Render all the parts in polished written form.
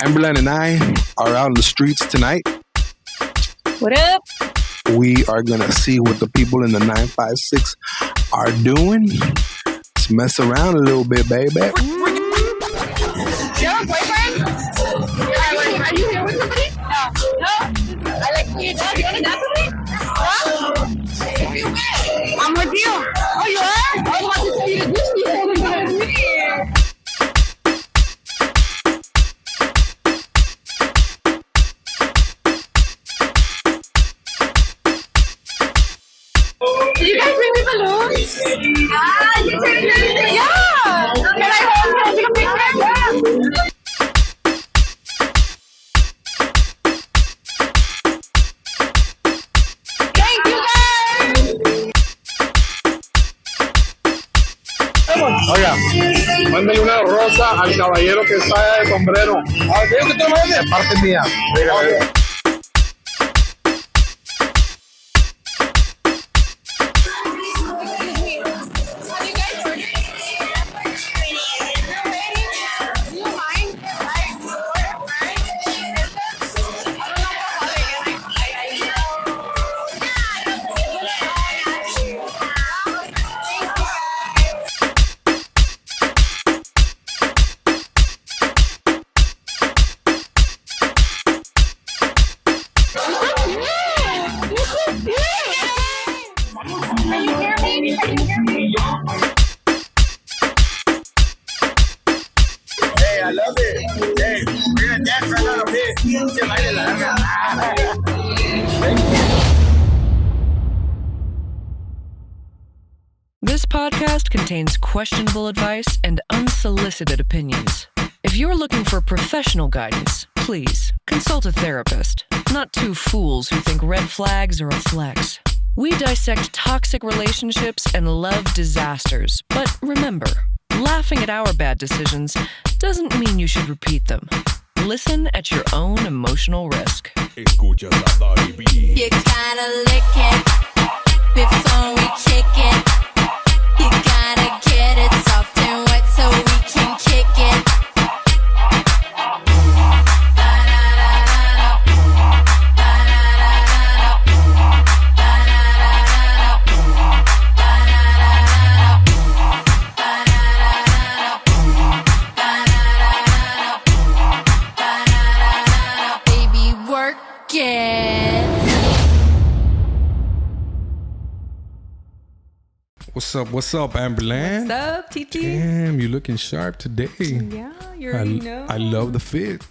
Amberland and I are out in the streets tonight. What up? We are going to see what the people in the 956 are doing. Let's mess around a little bit, baby. You have a boyfriend? Are you here with somebody? No. No? I like you. No, you want to dance with me? Huh? I'm with you. Oh, you are? I was about to tell you to do something with me. Did you guys bring me balloons? Ah, you turned everything. Yeah. Can I hold? Can I take a picture? Yeah. Thank you, guys. Oiga, mándale una rosa al caballero que está de sombrero. Ah, ¿qué que te vaya? Parte mía. Okay. Hey, I love it. Hey, we're gonna dance right out of here. Se baile la larga. This podcast contains questionable advice and unsolicited opinions. If you're looking for professional guidance, please consult a therapist, not two fools who think red flags are a flex. We dissect toxic relationships and love disasters, but remember, laughing at our bad decisions doesn't mean you should repeat them. Listen at your own emotional risk. Escuchas a Dari B. You gotta lick it before we kick it. You gotta get it soft and wet so we can kick it. Baby, work it. What's up, Amberland? What's up, TT? Damn, you looking sharp today. Yeah, you already know. I love the fit.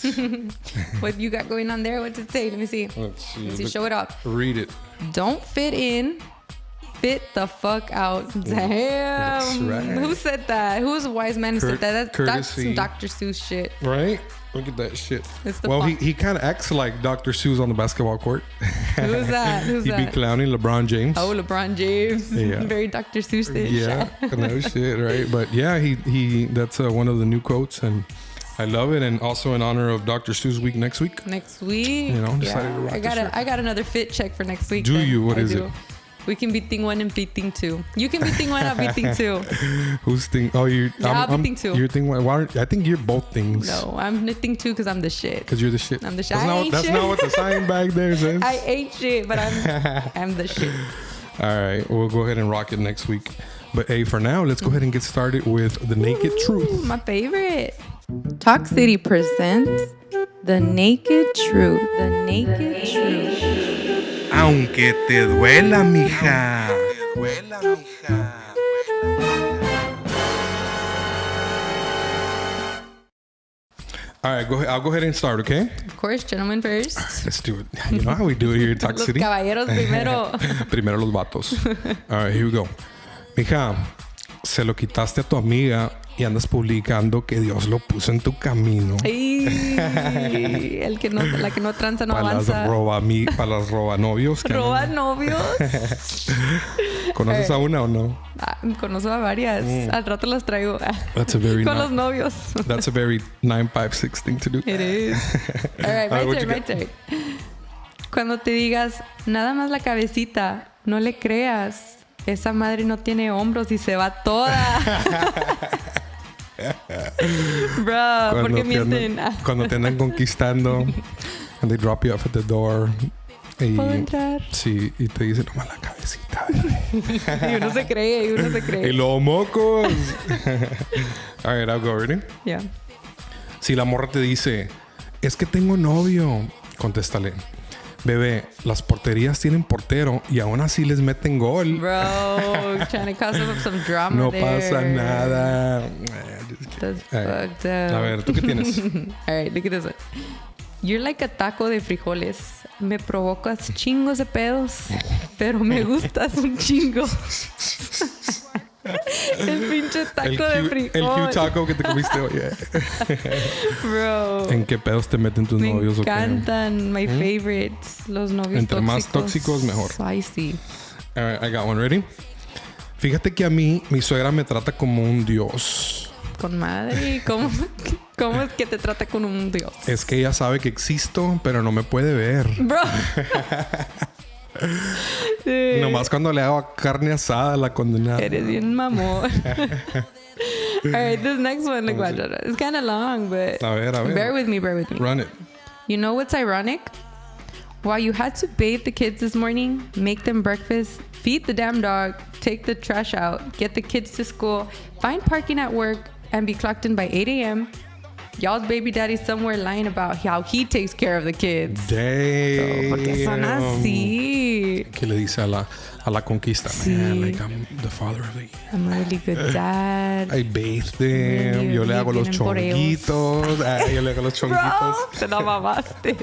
What you got going on there? What's it say? Let me see. Let's see. Let's see. Show it off. Read it. Don't fit in, fit the fuck out. Damn. That's right. Who said that? Who's a wise man who said that? That's courtesy. some Dr. Seuss shit. Right? Look at that shit. It's the Well, font. he kind of acts like Dr. Seuss on the basketball court. Who's that? Who's He be that? clowning LeBron James. Oh, LeBron James. Yeah. Very Dr. Seuss-ish. Yeah, no shit, right? But yeah, he that's one of the new quotes, and I love it. And also in honor of Dr. Seuss Week next week. Next week. You know, decided to rock I the shirt. got another fit check for next week. Do then. you? What I is do. it? We can be thing one and be thing two. You can be thing one, I'll be thing two. Who's thing? Oh, you. Yeah, I'll be thing two. You're thing one. Why aren't, I think you're both things. No, I'm thing two because I'm the shit. Because you're the shit. I'm the shit. That's, I not, ain't that's shit. not what the sign back there says. I ain't shit, but I'm the shit. All right, we'll go ahead and rock it next week. But hey, for now, let's go ahead and get started with the naked truth. My favorite. Talk City presents The Naked Truth. The Naked Truth. Aunque te duela, mija. All right, go ahead. I'll go ahead and start, okay? Of course, gentlemen first. Let's do it. You know how we do it here in Talk Los City? caballeros primero. Primero los vatos. All right, here we go. Mija, se lo quitaste a tu amiga y andas publicando que Dios lo puso en tu camino. Ay, la que no tranza no Para avanza. para las robanovios. que ¿Roba andan- novios? ¿Conoces a una o no? Conozco a varias. Al rato las traigo. That's a very Con ni- los novios. That's a very 956 thing to do. It is. All right, What my you turn. got? Cuando te digas, nada más la cabecita, no le creas. Esa madre no tiene hombros y se va toda. Bro, ¿por qué mienten? Cuando te andan conquistando and they drop you off at the door. Y, ¿Puedo entrar? Sí, y te dicen nomás la cabecita. Y uno se cree. Y los mocos. All right, I'll go. Ready? Yeah. Si la morra te dice, es que tengo novio, contéstale, bebé, las porterías tienen portero y aún así les meten gol. Bro, trying to cause up some drama No there. pasa nada. That's All right. fucked up. A ver, ¿tú qué tienes? All right, look at this one. You're like a taco de frijoles. Me provocas chingos de pedos, pero me gustas un chingo. El pinche taco de frijol. El cute taco que te comiste hoy. Bro. ¿En qué pedos te meten tus Me novios? encantan. My favorites. Los novios Entre tóxicos. más tóxicos, mejor. Spicy. All right, I got one. Ready? Fíjate que a mí, mi suegra me trata como un dios. Con madre. ¿Cómo es que te trata con un dios? Es que ella sabe que existo, pero no me puede ver. Bro. Sí. Nomás cuando le hago carne asada la condenada. Eres bien mamón. All right, this next one, look, watch it. It's kind of long, but A ver. bear with me. Run it. You know what's ironic? While you had to bathe the kids this morning, make them breakfast, feed the damn dog, take the trash out, get the kids to school, find parking at work, and be clocked in by 8 a.m., y'all's baby daddy's somewhere lying about how he takes care of the kids. Damn. ¿Por qué son así? ¿Qué le dice a la conquista? Sí. Man, like I'm the father of the year. I'm a really good dad. I bathe them. Really, Yo le hago los vienen por ellos. chonguitos. Yo le hago los Bro, chonguitos. te la mamaste.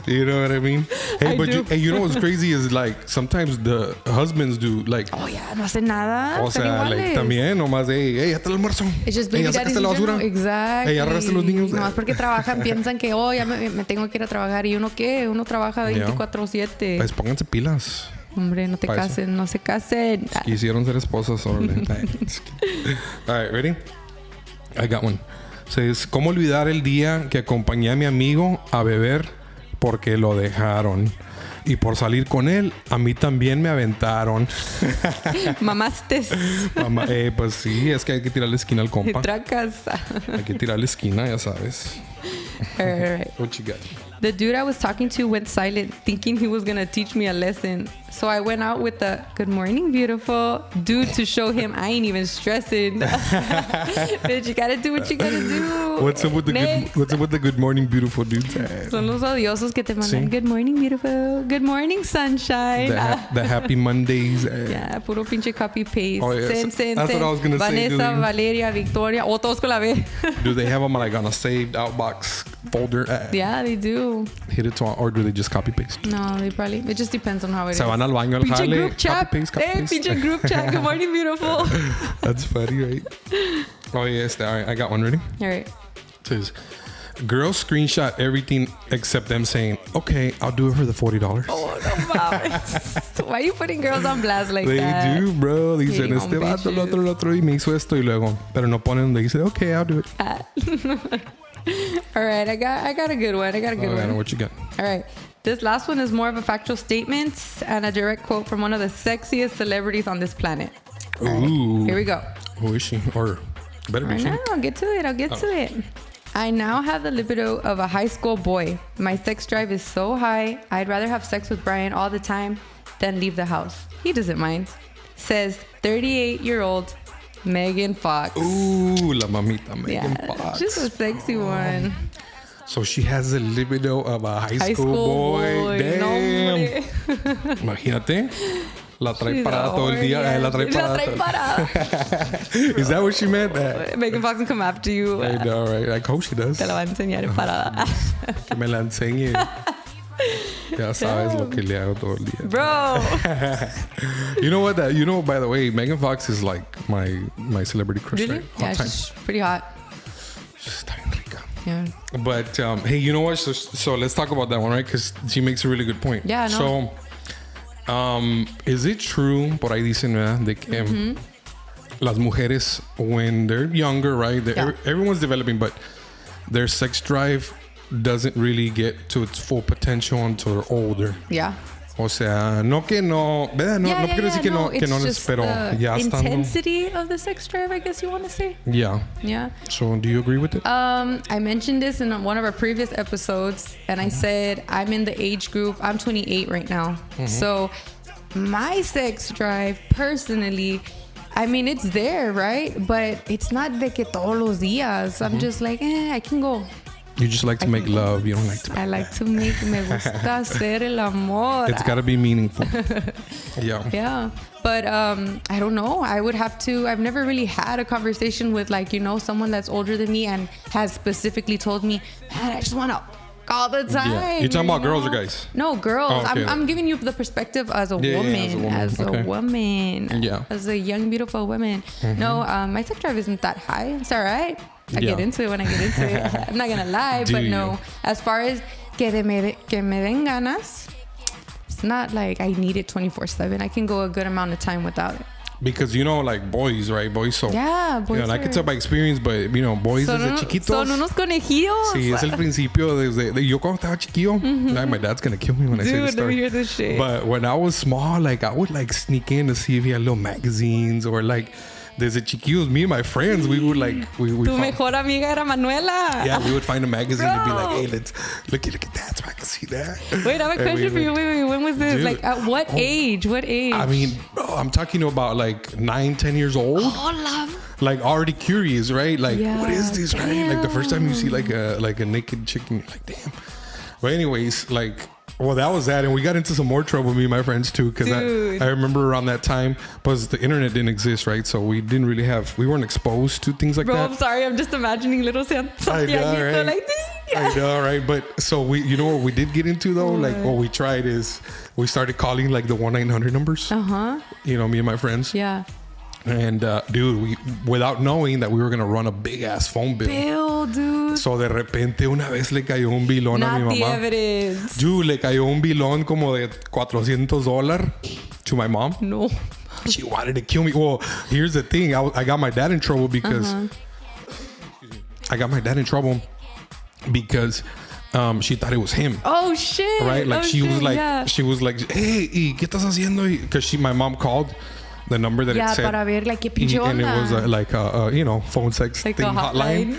You know what I mean? Hey, I but do. you know what's crazy is like sometimes the husbands do like. Oh, yeah, no hacen nada. O Están sea, like, iguales. también nomás de, hey, ya está el almuerzo. It's just Hey, baby ya daddies sacaste la in basura. general. Exactly. Hey, ya arreglaste los niños. Nomás porque trabajan piensan que, oh, ya me tengo que ir a trabajar. ¿Y uno qué? Uno trabaja 24/7. Pues pónganse pilas. Hombre, no te Pa' eso. casen, no se casen. Quisieron ser esposas. Órale. All right, ready? I got one. Says, ¿cómo olvidar el día que acompañé a mi amigo a beber porque lo dejaron? Y por salir con él, a mí también me aventaron. Mamaste. Mamá, pues sí, es que hay que tirarle esquina al compa. Tracas. Hay que tirarle esquina, ya sabes. All right. What you got? The dude I was talking to went silent, thinking he was gonna teach me a lesson. So I went out with the "Good morning, beautiful" dude to show him I ain't even stressing. Bitch, you gotta do what you gotta do. What's up with the good morning, beautiful dude? Son los odiosos que te mandan Sí. "Good morning, beautiful." "Good morning, sunshine." The happy Mondays. Yeah, puro pinche copy paste. Oh, yeah. Sen, That's what I was gonna say, Vanessa, dude. Valeria, Victoria. O todos con la B. Do they have them like on a saved outbox folder? Yeah, they do. Hit it to, or do they just copy paste? No, they probably. It just depends on how it Se is. van al baño al Pinche jale, group chat. copy paste. Pinche group chat. Good morning, beautiful. That's funny, right? Oh yes, all right. I got one ready. All right. It says, girls screenshot everything except them saying, "Okay, I'll do it for the $40." Oh, no mames. Why are you putting girls on blast like They that? do, bro. Dicen, Hating este on vato, el bitches. otro, y me hizo esto, y luego, pero no ponen donde dice, "Okay, I'll do it." All right, I got a good one. I got a good Oh, one. what you got? All right. This last one is more of a factual statement and a direct quote from one of the sexiest celebrities on this planet. Ooh. Here we go. Who is she? Or better be I she. know. I'll get to it. I now have the libido of a high school boy. My sex drive is so high, I'd rather have sex with Brian all the time than leave the house. He doesn't mind. Says 38-year-old Megan Fox. Ooh, la mamita Megan Yeah, Fox. just a sexy one. So she has the libido of a high High school boy. No, Damn. hombre. Imagínate. La trae She's parada a todo el día. whore, La trae yeah. parada. Is that what she meant? Megan Fox can come after you. I know, right? I hope she does. Te la va a enseñar en parada. Que me la enseñe. Ya sabes lo que le hago todo el día. Bro. You know what? By the way, Megan Fox is like my celebrity crush. Really? Right? All Yeah, time. she's pretty hot. She's tan rica. Yeah. But hey, you know what? So let's talk about that one, right? Because she makes a really good point. Yeah, no. So, is it true? Por ahí dicen, ¿verdad? De que las mujeres, when they're younger, right? Yeah. Everyone's developing, but their sex drive doesn't really get to its full potential until they're older. Yeah. O sea, no que no, ¿verdad? No, no quiero decir que no, pero ya estando. Intensity of the sex drive, I guess you want to say. Yeah. Yeah. So, do you agree with it? I mentioned this in one of our previous episodes, and I said I'm in the age group. I'm 28 right now, so my sex drive, personally, I mean, it's there, right? But it's not de que todos los días. I'm just like, I can go. You just like to make love. You don't like to. I like to make. Me gusta hacer el amor. It's got to be meaningful. Yeah. Yeah. But I don't know. I would have to. I've never really had a conversation with, like, someone that's older than me and has specifically told me, man, I just want to all the time. Yeah. You're talking about girls or guys? No, girls. Oh, okay. I'm giving you the perspective as a woman. As a woman. Yeah. As a young, beautiful woman. No, my sex drive isn't that high. It's all right. I get into it when I get into it. I'm not going to lie. But no, as far as que me den ganas, it's not like I need it 24/7. I can go a good amount of time without it. Because, like boys, right? Boys, so. Yeah, boys. And I can tell by experience, but, boys desde chiquitos. Son unos conejillos. Sí, es el principio desde yo cuando estaba chiquillo. Like, my dad's going to kill me when I say this Dude, let me story. hear this shit. But when I was small, like, I would, like, sneak in to see if he had little magazines or, like, desde chiquillos, me and my friends, we would, like... Tu mejor amiga era Manuela. Yeah, we would find a magazine and be like, hey, let's look at Dad's magazine there. Wait, I have a question for you. Wait, when was this? Dude, like, at what age? What age? I mean, bro, I'm talking about like 9-10 years old. Like already curious, right? Like, what is this, right? Damn. Like the first time you see like a naked chicken, you're like, damn. But anyways, like... Well, that was that, and we got into some more trouble, me and my friends too, because I remember around that time, because the internet didn't exist, right? So we didn't really we weren't exposed to things like that. Bro, I'm sorry, I'm just imagining little Santiago right? like this. I know, right? But so what we did get into though, like what we tried is we started calling like the 1-900 numbers. Me and my friends. Yeah. And dude, we without knowing that we were gonna run a big ass phone bill. Dude. So de repente una vez le cayó un bilón a mi Not the mamá. evidence. Dude, le cayó un bilón como de $400 to my mom. No. She wanted to kill me. Well, here's the thing. I got my dad in trouble because she thought it was him. Oh shit. Right? Like she was like, yeah. hey, ¿y qué estás haciendo? Because my mom called the number that it said. Para ver, like, qué pinche And it onda. was like a phone sex Like thing, a hotline.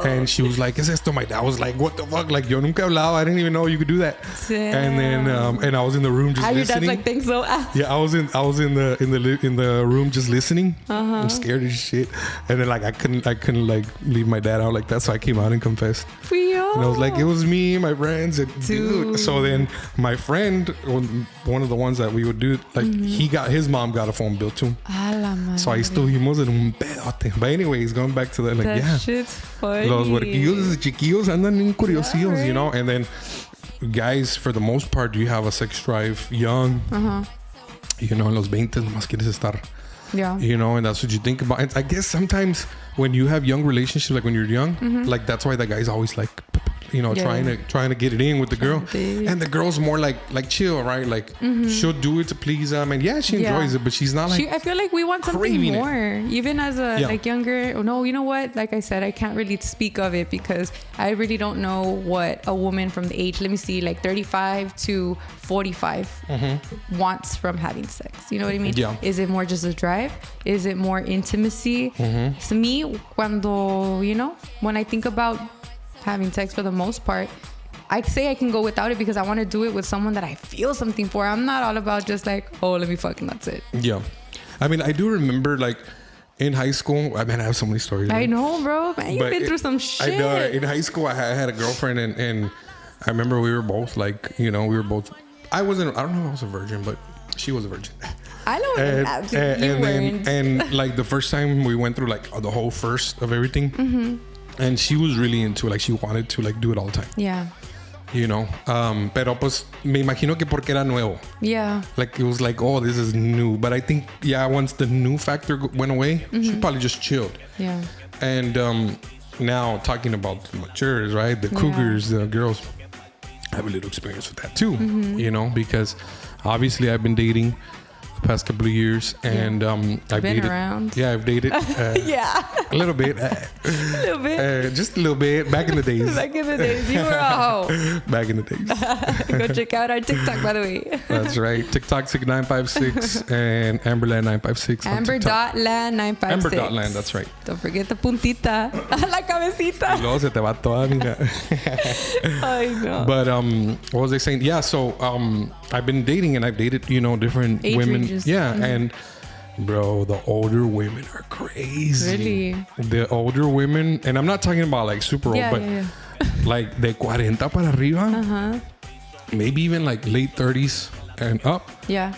And she was like, ¿qué es esto? My dad was like, what the fuck? Like, yo nunca hablaba. I didn't even know you could do that. Damn. And then and I was in the room just Your listening. dad's like, thanks so. Yeah, I was in the room just listening. I'm scared as shit. And then like I couldn't like leave my dad out like that, so I came out and confessed. And I was like, it was me, my friends, and dude. So then my friend, one of the ones that we would do, like his mom got a phone bill too. So ahí estuvimos en un pedote. But anyways, going back to that, like, that shit's funny. Los huerquillos desde chiquillos andan bien curiosillos, right? you know? And then guys, for the most part, you have a sex drive young. En los 20 nomás quieres estar. Yeah. And that's what you think about. And I guess sometimes when you have young relationships, like when you're young, like that's why the guy's always like, trying to get it in with the girl. And the girl's more like chill, right? Like she'll do it to please them, and she enjoys it, but she's not like. I feel like we want something more, even as a like younger. No, you know what? Like I said, I can't really speak of it because I really don't know what a woman from the age, let me see, like 35 to 45 wants from having sex. You know what I mean? Yeah. Is it more just a drive? Is it more intimacy? To me, cuando, when I think about having sex, for the most part, I say I can go without it because I want to do it with someone that I feel something for. I'm not all about just like, oh, let me fuck and that's it. Yeah. I mean, I do remember like in high school, I have so many stories. I know, bro. Man, you've been through some shit. I know. In high school, I had a girlfriend and I remember we were both like, I don't know if I was a virgin, but she was a virgin. I know. And like the first time we went through like the whole first of everything. And she was really into it. Like she wanted to like do it all the time. Yeah. Pero pues me imagino que porque era nuevo. Yeah. Like it was like, oh, this is new. But I think, once the new factor went away, she probably just chilled. Yeah. And now talking about the matures, right? The cougars, the girls, I have a little experience with that too. Because obviously I've been dating past couple of years, and I've Been dated. around. Yeah, I've dated. Yeah. A little bit. A little bit. Just a little bit. Back in the days. Back in the days, you were a hoe. Back in the days. Go check out our TikTok, by the way. That's right. TikTok 6956 and Amberland956. Amber.land956. Amber.land, that's right. Don't forget the puntita. La cabecita. Y luego se te va toda, mira. I know. But what was I saying? Yeah, so I've been dating and I've dated, different Age women. ranges. Yeah, and bro, the older women are crazy. Really? The older women, and I'm not talking about like super old, but like de 40 para arriba, maybe even like late 30s and up. Yeah.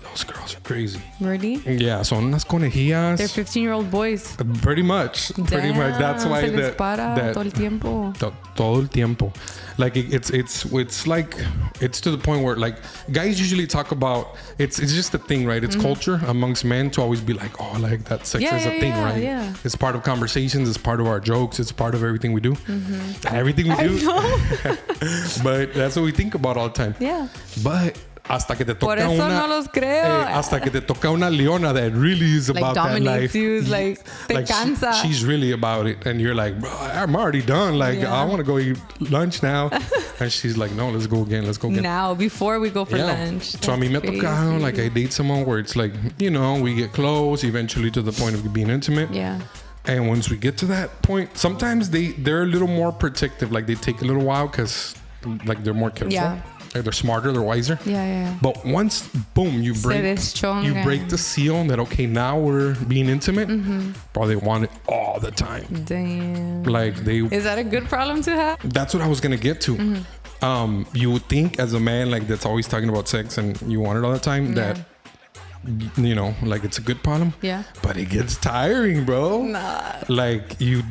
Those girls are crazy. Really? Yeah, son unas conejillas. They're 15-year-old boys. Pretty much. Pretty much. That's why se les para todo el tiempo. Todo el tiempo. Like it's like it's to the point where like guys usually talk about it's just a thing, right? It's culture amongst men to always be like, oh, like that sex is a thing, right? Yeah. It's part of conversations, it's part of our jokes, it's part of everything we do. Everything we do. But that's what we think about all the time. Yeah. But hasta que te Por toca eso una, no los creo. hasta que te toca una leona that really is Like about that dominates life. you, like te cansa. She's really about it, and you're like, bro, I'm already done. Like, I want to go eat lunch now, and she's like, no, let's go again. Let's go again. Now, before we go for lunch. So a mí me toca, like, I date someone where it's like, we get close, eventually to the point of being intimate. Yeah. And once we get to that point, sometimes they're a little more protective. Like, they take a little while because, like, they're more careful. Yeah. Like, they're smarter, they're wiser. Yeah. But once, boom, you break the seal that, okay, now we're being intimate. Bro, they want it all the time. Damn. Like, Is that a good problem to have? That's what I was going to get to. You would think as a man, like, that's always talking about sex and you want it all the time, that, like, it's a good problem. Yeah. But it gets tiring, bro. Nah. Like, you'll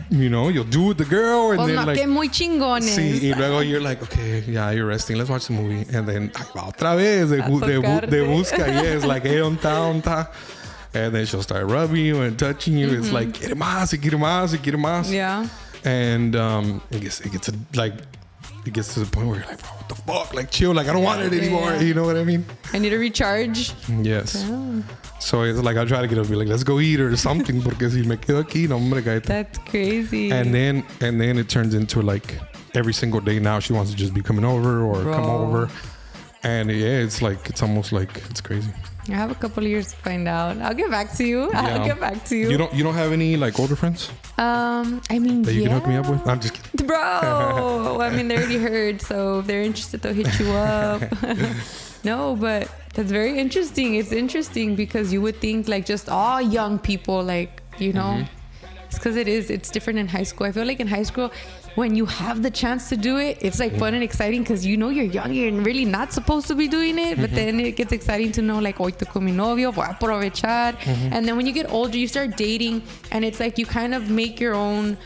do with the girl and then, like, que muy chingones. sí, y luego you're like, okay, yeah, you're resting, let's watch the movie. And then, ay, va otra vez, de busca, yes, like, hey, on ta. And then she'll start rubbing you and touching you. It's like, quiere más, y quiere más, y quiere más. Yeah. And it gets to the point where you're like, bro, what the fuck? Like, chill. Like, I don't want it anymore. Yeah. You know what I mean? I need to recharge. Yes. Damn. So it's like, I'll try to get up and be like, let's go eat or something. Porque si me quedo aquí, no, hombre, cállate. That's crazy. And then it turns into like every single day now she wants to just be coming over or come over. And yeah, it's almost like it's crazy. I have a couple of years to find out. I'll get back to you. You don't have any like older friends? I mean, that you can hook me up with? I'm just kidding. Bro, I mean, they already heard, so if they're interested, they'll hit you up. No, but that's very interesting. It's interesting because you would think like just all young people, like, it's because it's different in high school. I feel like in high school, when you have the chance to do it, it's like fun and exciting because you're young, you're really not supposed to be doing it, but then it gets exciting to know like, hoy estoy con mi novio, voy a aprovechar. And then when you get older, you start dating and it's like you kind of make your own,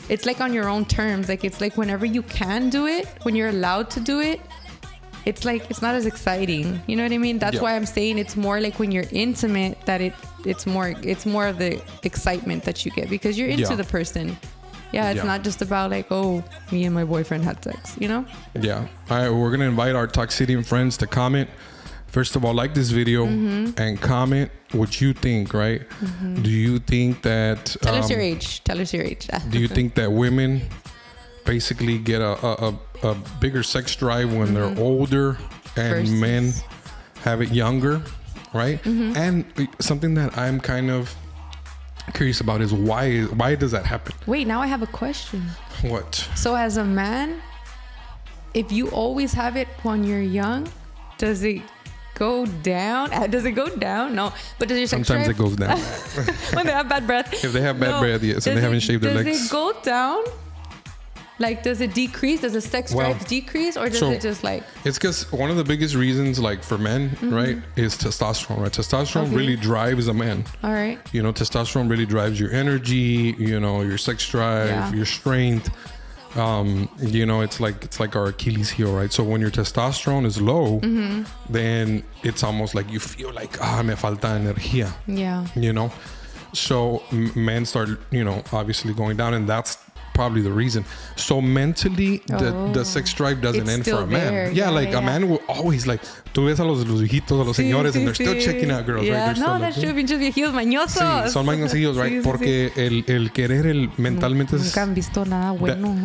it's like on your own terms. Like it's like whenever you can do it, when you're allowed to do it, it's like it's not as exciting. You know what I mean? That's why I'm saying it's more like when you're intimate that it's more of the excitement that you get because you're into the person. Yeah, it's not just about like, oh, me and my boyfriend had sex, Yeah. All right, we're going to invite our Toxicidian friends to comment. First of all, like this video and comment what you think, right? Do you think that... Tell us your age. Do you think that women basically get a bigger sex drive when they're older and men have it younger, right? And something that I'm kind of curious about is why does that happen? Wait, now I have a question. What? So as a man, if you always have it when you're young, does it go down? No. But does your sex Sometimes drive... it goes down. when they have bad breath? If they have bad breath, yes, and they haven't shaved their legs. Does it go down? Like, does it decrease? Does the sex drive decrease? Or does it just like... It's because one of the biggest reasons, like, for men, right, is testosterone, right? Testosterone really drives a man. All right. Testosterone really drives your energy, your sex drive, your strength. It's like our Achilles heel, right? So when your testosterone is low, then it's almost like you feel like, me falta energía. Yeah. So men start, obviously going down, and that's probably the reason. So mentally, the sex drive doesn't It's end for still a man. there. Yeah, Yeah, like yeah, a man will always like, tú ves a los viejitos, a los señores, and they're still checking out girls, right? Yeah, They're still no, like, that's true. Pinches viejillos mañosos. Sí, son mañosillos, right? Sí, sí, Porque el querer, el mentalmente Nunca han visto nada bueno.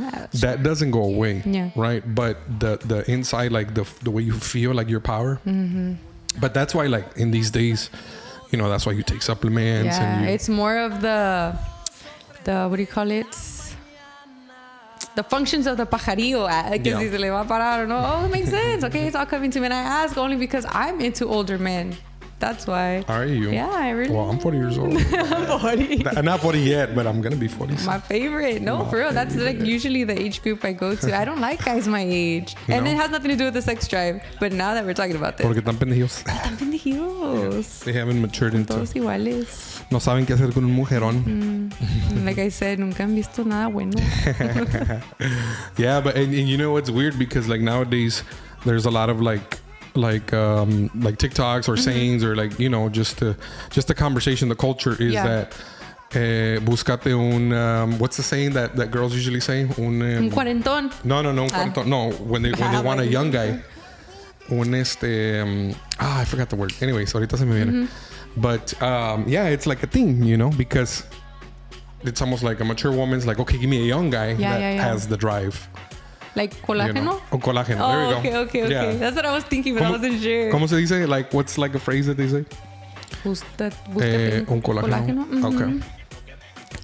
that doesn't go away, Yeah. right? But the inside, like the way you feel, like your power. Mm-hmm. But that's why, like in these days, you know, that's why you take supplements. Yeah, and you, it's more of the what do you call it? The functions of the pajarillo. Like, Yeah. si se le va a parar or no. Oh, it makes sense. Okay, it's all coming to me. And I ask only because I'm into older men. That's why. Are you? Yeah, I really. Well, I'm 40 years old. I'm 40. I'm not 40 yet, but I'm gonna be 40. My favorite. No, for real. That's like usually the age group I go to. I don't like guys my age. And No? it has nothing to do with the sex drive. But now that we're talking about this. Porque están pendejos. Están pendejos. They haven't matured into. Todos iguales. No saben qué hacer con un mujerón. Like I said, nunca han visto nada bueno. Yeah, but and you know what's weird because like nowadays there's a lot of like TikToks or sayings or like, you know, just the conversation, the culture is Yeah. that buscate un what's the saying that girls usually say? Un cuarentón. No, un cuarentón. No, when they want a young guy. I forgot the word. Anyways, ahorita se me viene. But yeah, it's like a thing, you know, because it's almost like a mature woman's like, okay, give me a young guy that has the drive. Like colágeno? You know? Oh, colágeno. Oh, There you go. okay. Yeah. That's what I was thinking, but I wasn't sure. ¿Cómo se dice? Like, what's like a phrase that they say? Un colágeno. Okay.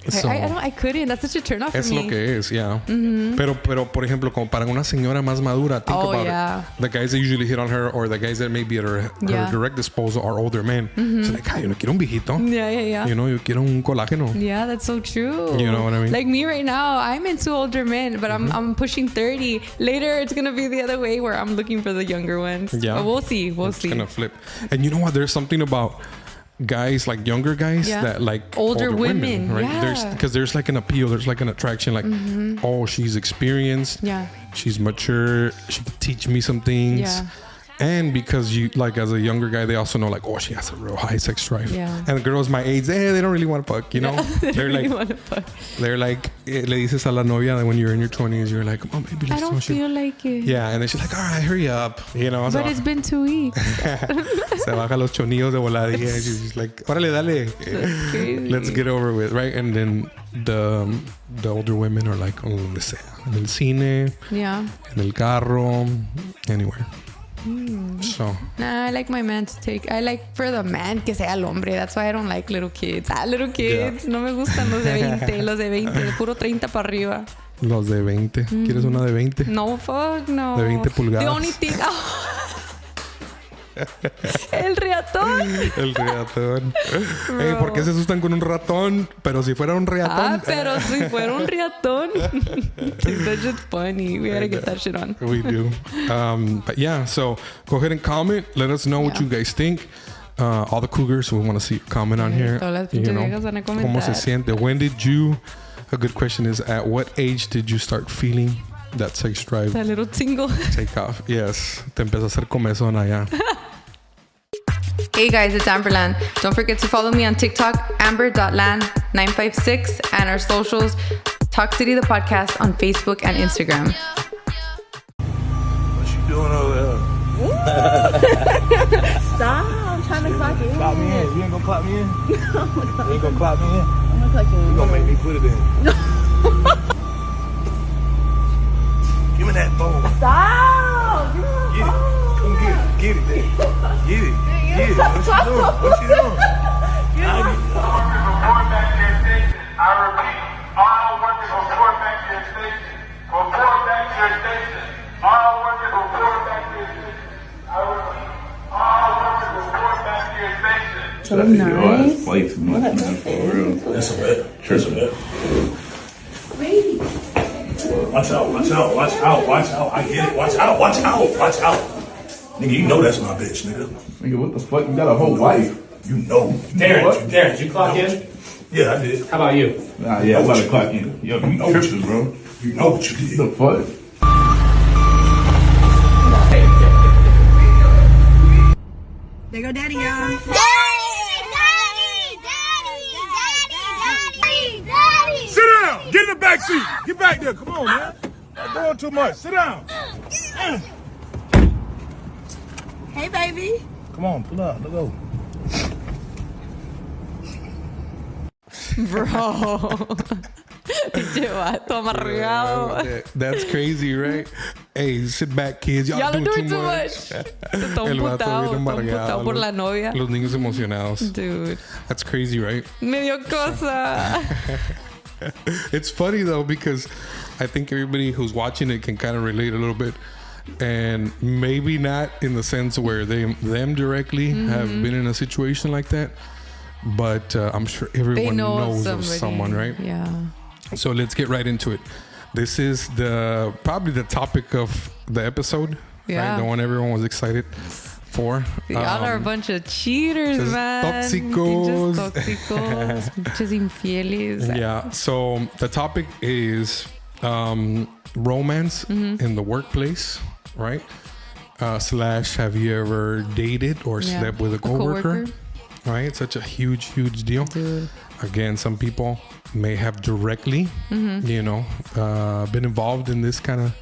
So, I couldn't. That's such a turn off for es me. lo que es, yeah. Pero, por ejemplo, como para una señora más madura, think Oh, about yeah. it. The guys that usually hit on her or the guys that may be at her direct disposal are older men. So like, yo no quiero un viejito. Yeah. You know, yo quiero un colágeno. Yeah, that's so true. You know what I mean? Like me right now, I'm into older men, but I'm pushing 30. Later, it's gonna be the other way where I'm looking for the younger ones. Yeah. But we'll see. It's gonna flip. And you know what? There's something about guys, like younger guys, that like older women, right? yeah. Because there's like an appeal, there's like an attraction, like oh, she's experienced, she's mature, she can teach me some things, and because you like as a younger guy, they also know like, oh, she has a real high sex drive, and the girls my age, they don't really want to fuck, you know. They're like, they're like, le dices a la novia that when you're in your 20s, you're like, come on, baby, let's I don't feel like it. Yeah, and then she's like, all right, hurry up, you know. But it's been 2 weeks. Se baja los chonillos de voladilla. She's like, órale, dale. Let's get over with, right? And then the older women are like, oh, donde sea. En el cine, en el carro, anywhere. So. Nah, I like my man to take. I like for the man que sea el hombre. That's why I don't like little kids. Little kids. No me gustan los de 20, los de 20, de puro 30 para arriba. Los de 20. ¿Quieres una de 20? No, fuck, no. De 20 pulgadas. The only thing... El ratón. El ratón. Hey, ¿por qué se asustan con un ratón? Pero si fuera un ratón. Pero si fuera un ratón. That's just funny. We gotta get that shit on. We do. But yeah, so go ahead and comment. Let us know what you guys think. All the cougars, we want to see your comment on here. You know, ¿Cómo se siente? When did you... A good question is, at what age did you start feeling that sex drive? That little tingle. Take off. Yes. Te empezó a hacer comezón allá. Hey guys, it's Amberland. Don't forget to follow me on TikTok, amber.land956, and our socials, Talk City the Podcast on Facebook and Instagram. What you doing over there? Stop, I'm trying to clock in. Clock me in. You ain't gonna clock me in? Oh my God. You ain't gonna clock me in? I'm gonna clock you in. You gonna make me put it in. Give me that phone. Stop! Give me my Get it. phone. Come get it. Get it, baby. Get it. Get it. What you doing? What you doing? Report back to your station. I repeat, all workers report back to your station. Report back to your station. All workers report back to your station. I repeat, all workers report back to your station. So nice. Play too much, man, for real. That's a bet. That's a bet. Wait. Watch out, watch out, watch out, watch out. I get it. Watch out, watch out, watch out. Nigga, you know that's my bitch, nigga. Nigga, what the fuck? You got a whole wife. You know. Darren, did you clock in? Yeah, I did. How about you? Nah, yeah, I'm about to clock in. Yo, you know tripping, bro. You know what you did. The fuck? There go daddy, y'all. Sit down! Get in the back seat. Get back there. Come on, man. You're doing too much. Sit down. Hey, baby. Come on, pull up. Let's go. Bro. Llevato amargado. That's crazy, right? Hey, sit back, kids. Y'all doing too much. Está emputado por la novia. Los niños emocionados. Dude. That's crazy, right? Me dio cosa. It's funny though because I think everybody who's watching it can kind of relate a little bit, and maybe not in the sense where them directly have been in a situation like that, but I'm sure everyone knows of someone, right? Yeah. So let's get right into it. This is probably the topic of the episode, right? The one everyone was excited for. Y'all are a bunch of cheaters, man. Tóxicos. Muchos infieles. Yeah. So the topic is romance in the workplace, right? / have you ever dated or slept with a coworker? Right? It's such a huge deal. Dude. Again, some people may have directly, been involved in this kind of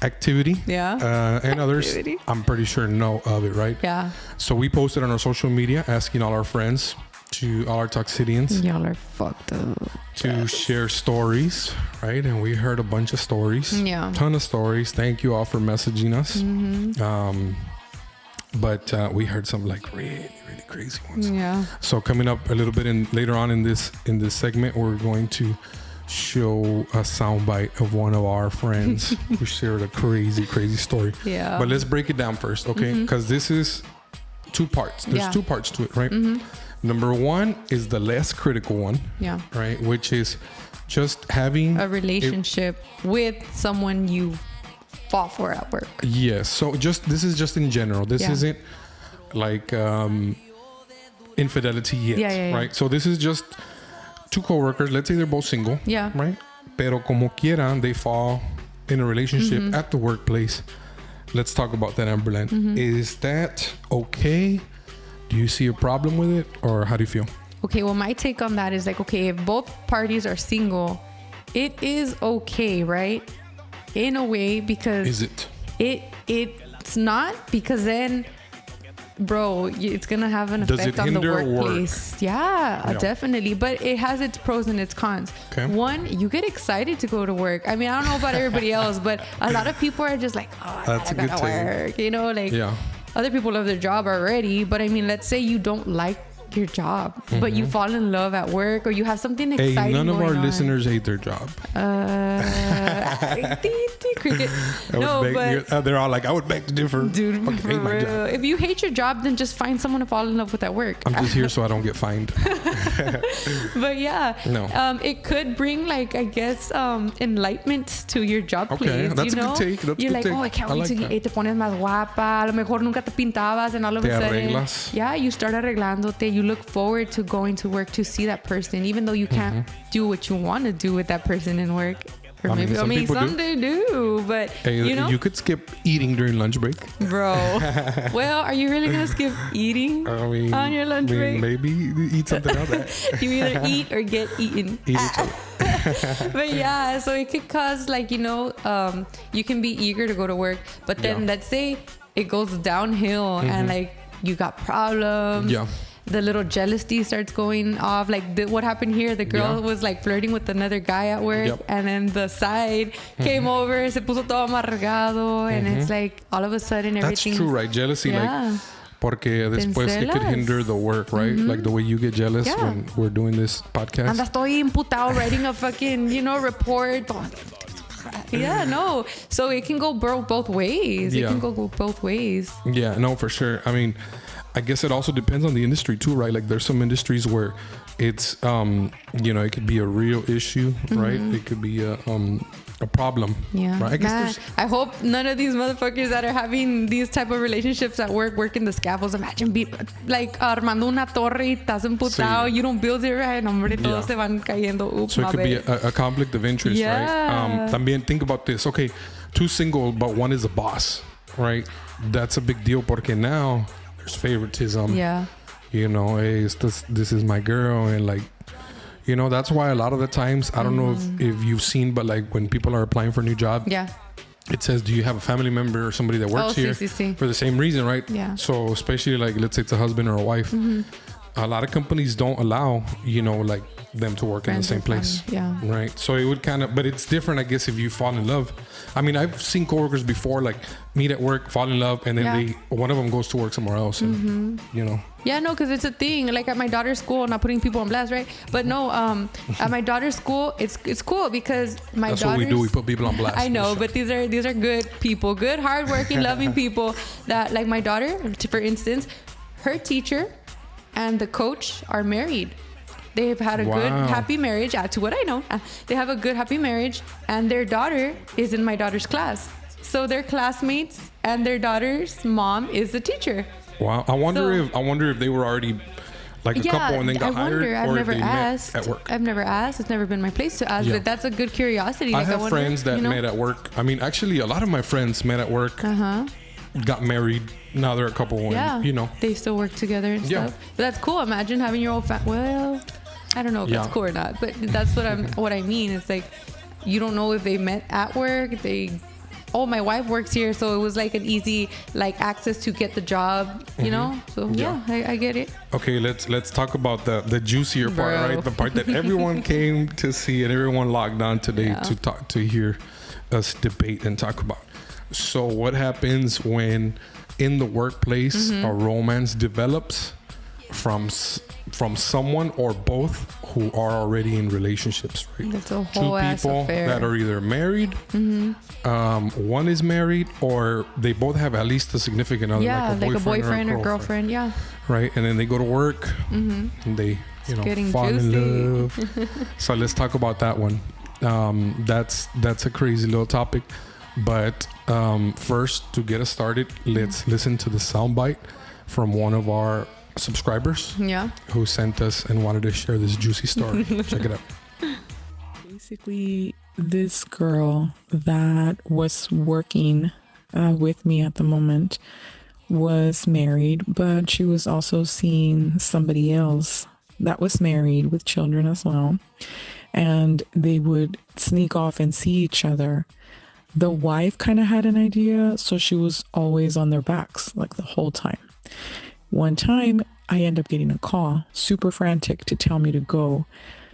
activity. Yeah. And others, I'm pretty sure know of it, right? Yeah. So we posted on our social media asking all our friends, all our Toxidians. Y'all are fucked up. To share stories, right? And we heard a bunch of stories. Yeah. Ton of stories. Thank you all for messaging us. But we heard some like really crazy ones. Yeah. So coming up a little bit later on in this segment, we're going to show a soundbite of one of our friends who shared a crazy story. Yeah. But let's break it down first, okay? Because this is 2 parts. There's 2 parts to it, right? Number 1 is the less critical one. Yeah. Right? Which is just having a relationship with someone you fought for at work. Yes. So this is just in general. This isn't like infidelity yet, right? So this is just 2 coworkers. Let's say they're both single. Yeah. Right? Pero como quieran, they fall in a relationship at the workplace. Let's talk about that, Amberland. Is that okay? Do you see a problem with it, or how do you feel? Okay, well, my take on that is like, okay, if both parties are single, it is okay, right? In a way, because is it? It's not, because then, bro, it's gonna have an effect on the workplace. Work? Yeah, definitely. But it has its pros and its cons. Okay. One, you get excited to go to work. I mean, I don't know about everybody else, but a lot of people are just like, oh, that's I gotta work. You know, like other people love their job already. But I mean, let's say you don't like your job, but you fall in love at work, or you have something exciting. Hey, none of our on. listeners hate their job. Cricket. No, but they're all like, I would beg to differ. Dude, I hate my job. If you hate your job, then just find someone to fall in love with at work. I'm just here so I don't get fined. But yeah, no. It could bring, like, I guess, enlightenment to your job place. That's a good take. That's You're a like, good take. oh, I can't wait like to that. te pones más guapa. A lo mejor nunca te pintabas, and all of a sudden, arreglas. yeah, you start arreglándote. You look forward to going to work to see that person, even though you can't do what you want to do with that person in work. Or I mean, some they do, but hey, you could skip eating during lunch break, bro. Well, are you really gonna skip eating on your lunch break? Maybe eat something else. You either eat or get eaten. Eat each other. But yeah, so it could cause, like, you can be eager to go to work, but then let's say it goes downhill and like you got problems. Yeah. The little jealousy starts going off. Like what happened here, the girl was like flirting with another guy at work, and then the side came over, se puso todo amargado, and it's like all of a sudden everything. That's true, right? Jealousy, like, porque después it could hinder the work, right? Like the way you get jealous when we're doing this podcast. Andas todo imputado writing a fucking, report. Yeah, no. So it can go both ways. It can go both ways. Yeah, no, for sure. I mean, I guess it also depends on the industry too, right? Like there's some industries where it's, it could be a real issue, right? It could be a problem. Yeah. Right? I guess I hope none of these motherfuckers that are having these type of relationships at work in the scaffolds. Imagine like armando una torre y estás emputado. You don't build it right. Hombre, todos se van cayendo. Oops, so it could be a conflict of interest, right? También think about this. Okay, 2 single, but one is a boss, right? That's a big deal porque now there's favoritism. Yeah. Hey, this is my girl, and like, You know, that's why a lot of the times, I don't know if you've seen, but like when people are applying for a new job, it says, do you have a family member or somebody that works here for the same reason, right? Yeah. So especially like, let's say it's a husband or a wife. A lot of companies don't allow, you know, like them to work in the same place. Right. So it would kind of, but it's different, I guess, if you fall in love. I mean, I've seen coworkers before, like meet at work, fall in love, and then one of them goes to work somewhere else, and you know. Yeah, no, because it's a thing. Like at my daughter's school, not putting people on blast, right? But no, at my daughter's school, it's cool because that's what we do. We put people on blast. I know, but these are good people, good, hardworking, loving people. That, like my daughter, for instance, her teacher and the coach are married. They've had a good, happy marriage. To what I know, they have a good, happy marriage, and their daughter is in my daughter's class. So they're classmates, and their daughter's mom is the teacher. Wow, I wonder if they were already like a couple and then got hired, I've or never if they asked. met at work. I've never asked. It's never been my place to ask, but that's a good curiosity. I have friends that met at work. I mean, actually, a lot of my friends met at work. Got married. Now they're a couple. And, you know, they still work together and stuff. But that's cool. Imagine having your own well, I don't know if that's cool or not, but that's what I mean. It's like you don't know if they met at work. My wife works here, so it was like an easy like access to get the job, you know. So I get it. Okay, let's talk about the juicier part, right? The part that everyone came to see and everyone logged on today to hear us debate and talk about. So what happens when in the workplace a romance develops from someone or both who are already in relationships, right? That's a whole Two people that are either married, one is married, or they both have at least a significant other, like a boyfriend or girlfriend, right? And then they go to work and they fall in love. So let's talk about that one. That's a crazy little topic, but first, to get us started, let's listen to the soundbite from one of our subscribers who sent us and wanted to share this juicy story. Check it out. Basically, this girl that was working with me at the moment was married, but she was also seeing somebody else that was married with children as well, and they would sneak off and see each other. The wife kind of had an idea, so she was always on their backs like the whole time. One time, I end up getting a call, super frantic, to tell me to go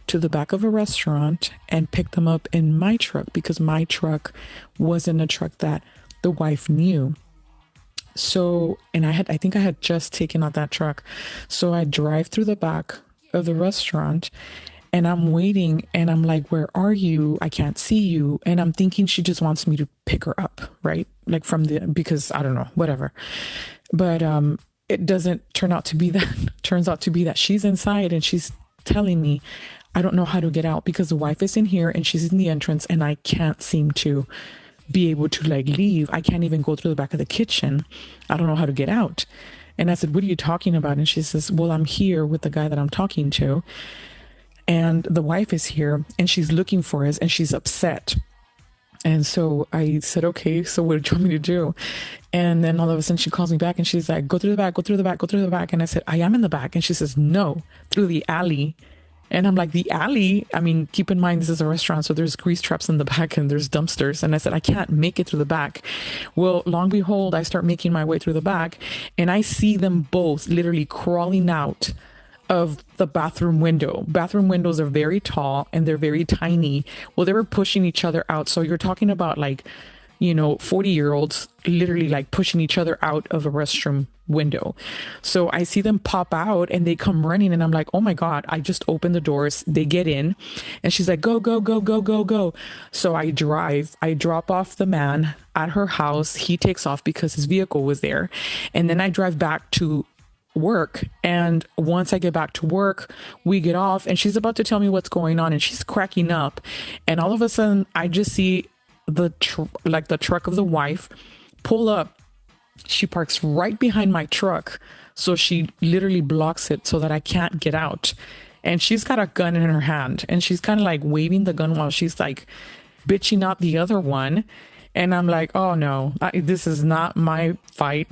to the back of a restaurant and pick them up in my truck, because my truck wasn't a truck that the wife knew. So, and I think I had just taken out that truck. So I drive through the back of the restaurant and I'm waiting and I'm like, where are you? I can't see you. And I'm thinking she just wants me to pick her up, right? Like because I don't know, whatever. But, it doesn't turn out to be that. Turns out to be that she's inside and she's telling me, I don't know how to get out because the wife is in here and she's in the entrance and I can't seem to be able to like leave. I can't even go through the back of the kitchen. I don't know how to get out. And I said, what are you talking about? And she says, well, I'm here with the guy that I'm talking to. And the wife is here and she's looking for us and she's upset. And so I said, okay, so what do you want me to do? And then all of a sudden she calls me back and she's like, go through the back, go through the back, go through the back. And I said, I am in the back. And she says, no, through the alley. And I'm like, the alley? I mean, keep in mind, this is a restaurant, so there's grease traps in the back and there's dumpsters. And I said, I can't make it through the back. Well, long and behold, I start making my way through the back and I see them both literally crawling out of the bathroom window. Bathroom windows are very tall and they're very tiny. Well, they were pushing each other out. So you're talking about like, 40-year-olds literally like pushing each other out of a restroom window. So I see them pop out and they come running and I'm like, oh my God, I just opened the doors. They get in and she's like, go, go, go, go, go, go. So I drop off the man at her house. He takes off because his vehicle was there. And then I drive back to work. And once I get back to work, we get off and she's about to tell me what's going on and she's cracking up. And all of a sudden I just see the truck of the wife pull up. She parks right behind my truck. So she literally blocks it so that I can't get out. And she's got a gun in her hand and she's kind of like waving the gun while she's like bitching out the other one. And I'm like, oh no, this is not my fight.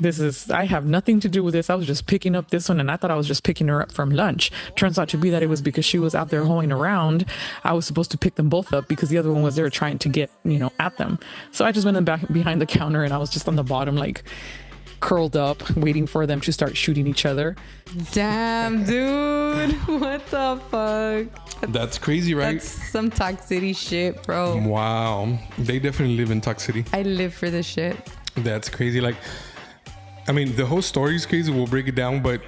I have nothing to do with this. I was just picking up this one, and I thought I was just picking her up from lunch. Turns out to be that it was because she was out there hoeing around. I was supposed to pick them both up because the other one was there trying to get, at them. So I just went back behind the counter, and I was just on the bottom, like curled up, waiting for them to start shooting each other. Damn, dude. What the fuck? That's crazy, right? That's some Talk City shit, bro. Wow. They definitely live in Talk City. I live for this shit. That's crazy. Like, I mean, the whole story is crazy. We'll break it down, but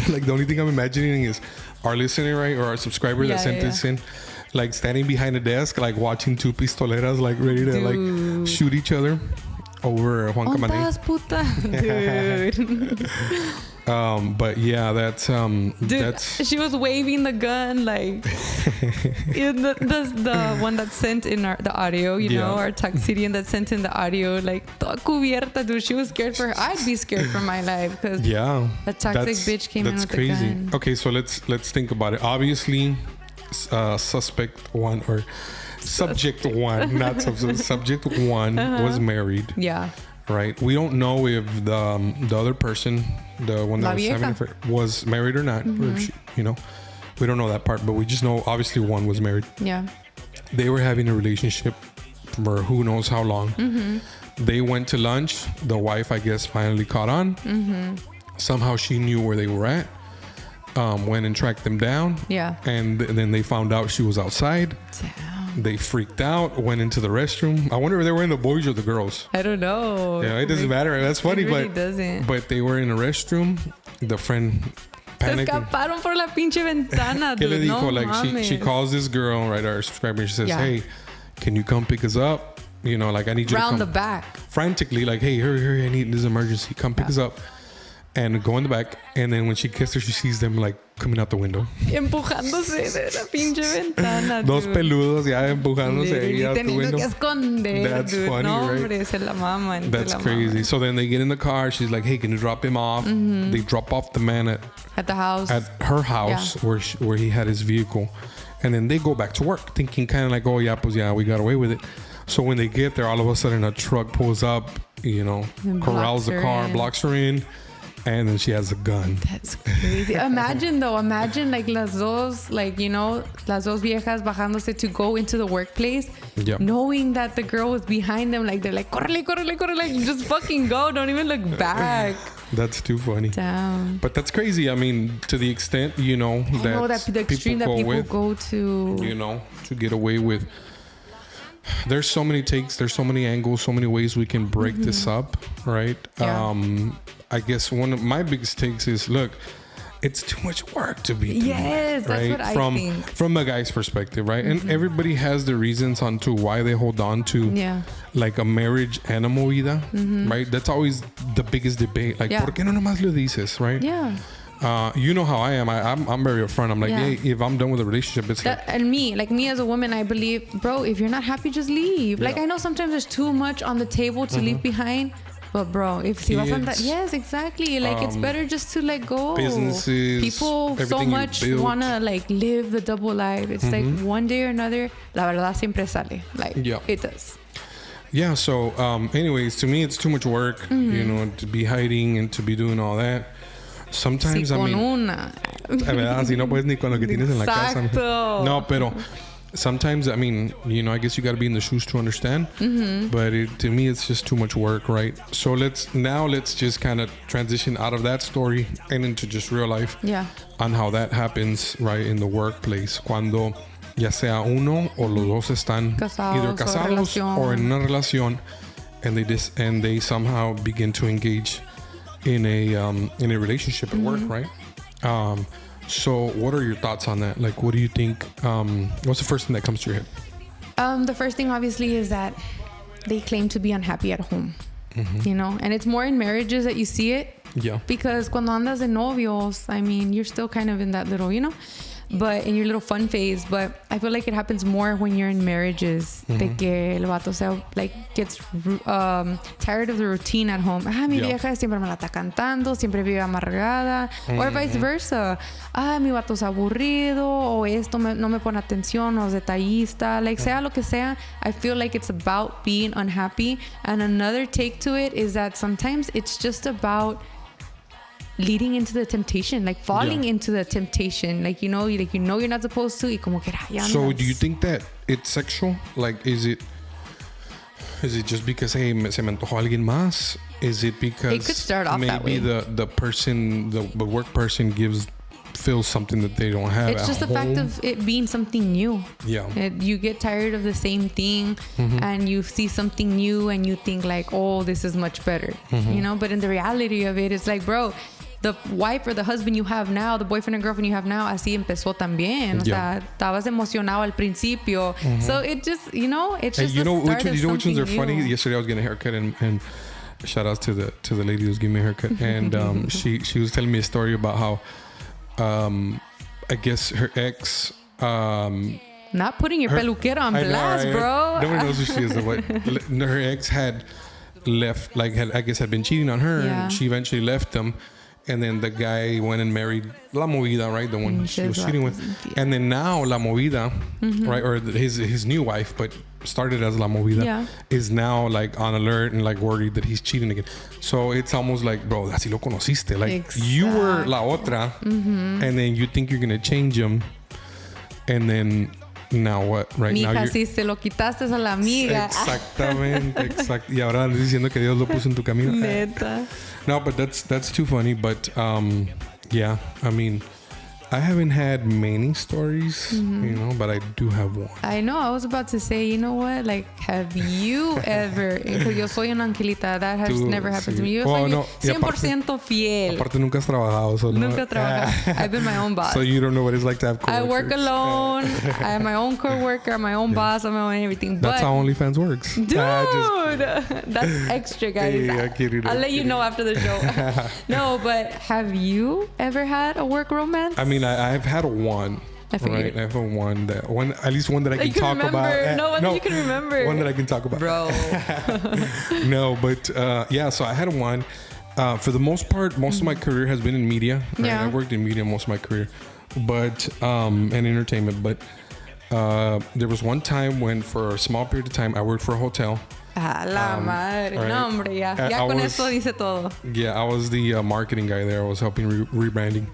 like the only thing I'm imagining is our listener, right? Or our subscriber that sent this in, like standing behind a desk, like watching two pistoleras, like ready to like shoot each other over Juan Camané. Puta? Dude. But yeah, that's dude, she was waving the gun like the one that sent in the audio, know, our Taxidian that sent in the audio, like toda cubierta, dude. She was scared for her. I'd be scared for my life because a toxic bitch came in with the gun. Okay, so let's think about it. Obviously, suspect one or subject one, not subject one was married. Yeah. Right. We don't know if the other person, the one that was having affair, was married or not. Or if she, we don't know that part, but we just know obviously one was married. Yeah. They were having a relationship for who knows how long. They went to lunch. The wife, I guess, finally caught on. Somehow she knew where they were at. Went and tracked them down. Yeah. And then they found out she was outside. Damn. They freaked out, went into the restroom. I wonder if they were in the boys or the girls. I don't know. Yeah, it doesn't matter. That's funny, it really doesn't. But they were in the restroom. The friend panicked. Se escaparon por la pinche ventana, dude. ¿Qué le dijo? No like mames. she calls this girl, right, our subscriber. She says, "Hey, can you come pick us up? Like I need you round to come." the back. Frantically, like, "Hey, hurry! I need this emergency. Come pick us up." And go in the back, and then when she kissed her, she sees them like coming out the window. Empujándose de la pinche ventana, Dos peludos ya empujándose ahí out the window. Que esconder, That's dude. funny, no, right? Hombre, se la maman, That's crazy. So then they get in the car. She's like, "Hey, can you drop him off?" They drop off the man at the house, at her house, where he had his vehicle, and then they go back to work, thinking kind of like, "Oh yeah, pues yeah, we got away with it." So when they get there, all of a sudden a truck pulls up, corrals the car, blocks her in. And then she has a gun. That's crazy. Imagine like las dos, like, las dos viejas bajándose to go into the workplace, knowing that the girl was behind them. Like, they're like, correle, like, just fucking go. Don't even look back. That's too funny. Damn. But that's crazy. I mean, to the extent, that the extreme that people go to. To get away with. There's so many takes. There's so many angles, so many ways we can break this up, right? Yeah. I guess one of my biggest takes is, look, it's too much work to be doing. Yes, that's right? what I think. From a guy's perspective, right? And everybody has the reasons onto why they hold on to like a marriage and a movida, right? That's always the biggest debate. Like, ¿por qué no nomás lo dices, right? Yeah. You know how I am. I'm very upfront. I'm like, hey, if I'm done with a relationship, it's and me as a woman, I believe, bro, if you're not happy, just leave. Like, I know sometimes there's too much on the table to leave behind. But bro, if si vas a andar, yes, exactly. Like, it's better just to let go. Businesses, people so much wanna like live the double life. It's like one day or another, la verdad siempre sale. Like, it does. Yeah. So, anyways, to me, it's too much work. To be hiding and to be doing all that. Sometimes, si con una. Si no puedes ni con lo que tienes en la casa. No, pero. Sometimes, I mean, I guess you got to be in the shoes to understand. But to me, it's just too much work, right? So let's just kind of transition out of that story and into just real life. Yeah. On how that happens, right, in the workplace. Cuando ya sea uno o los dos están either casados or en una relación, and they somehow begin to engage in a relationship at work, right? So what are your thoughts on that? Like, what do you think? What's the first thing that comes to your head? The first thing, obviously, is that they claim to be unhappy at home. And it's more in marriages that you see it. Yeah. Because cuando andas de novios, I mean, you're still kind of in that little, but in your little fun phase. But I feel like it happens more when you're in marriages. De que el vato gets tired of the routine at home. Mi vieja siempre me la está cantando, siempre vive amargada. Or vice versa. Mi vato es aburrido, o esto no me pone atención, o es detallista. Like, sea lo que sea, I feel like it's about being unhappy. And another take to it is that sometimes it's just about leading into the temptation, like falling into the temptation, like you know you're not supposed to, y como que ya andas. So do you think that it's sexual? Like, is it just because se me antojó alguien más? Is it because it could start off that way. Maybe the person, the work person feels something that they don't have. It's just the fact of it being something new. Yeah. You get tired of the same thing, and you see something new, and you think like, oh, this is much better, you know. But in the reality of it, it's like, bro, the wife or the husband you have now, the boyfriend or girlfriend you have now, así empezó también. O sea, estabas emocionado al principio. So it just, it's just the start of which ones are funny? new. Yesterday I was getting a haircut, and shout out to the lady who was giving me a haircut, and she was telling me a story about how I guess her ex not putting your peluquera on blast, bro. Nobody knows who she is. But her ex had left, had been cheating on her, and she eventually left him. And then the guy went and married La Movida, right? The one she was cheating with. And then now La Movida, right? Or his new wife, but started as La Movida, is now like on alert and like worried that he's cheating again. So it's almost like, bro, así lo conociste. Like you were la otra, and then you think you're going to change him. And then now what? Right now Mija, si se lo quitaste a la amiga. Exactamente, exacto. Y ahora andas diciendo que Dios lo puso en tu camino. Neta. No, but that's too funny. But yeah, I mean, I haven't had many stories, but I do have one. I know. I was about to say, you know what? Like, have you ever? Because yo soy una angelita. That has never happened to me. Yo soy 100% fiel. Aparte nunca has trabajado. So nunca trabajado. I've been my own boss. So you don't know what it's like to have coworkers. I work alone. I have my own coworker, my own boss, I'm my own everything. That's how OnlyFans works. Dude, that's extra, guys. I'll let you know after the show. No, but have you ever had a work romance? I mean, I've had one. Right, I've had one at least one that I can talk about. No, you can remember. One that I can talk about, bro. No, but yeah. So I had one. For the most part, most of my career has been in media. Right? Yeah, I worked in media most of my career, but and entertainment. But there was one time when, for a small period of time, I worked for a hotel. La madre. Right? No, hombre, ya con eso dice todo. Yeah, I was the marketing guy there. I was helping rebranding.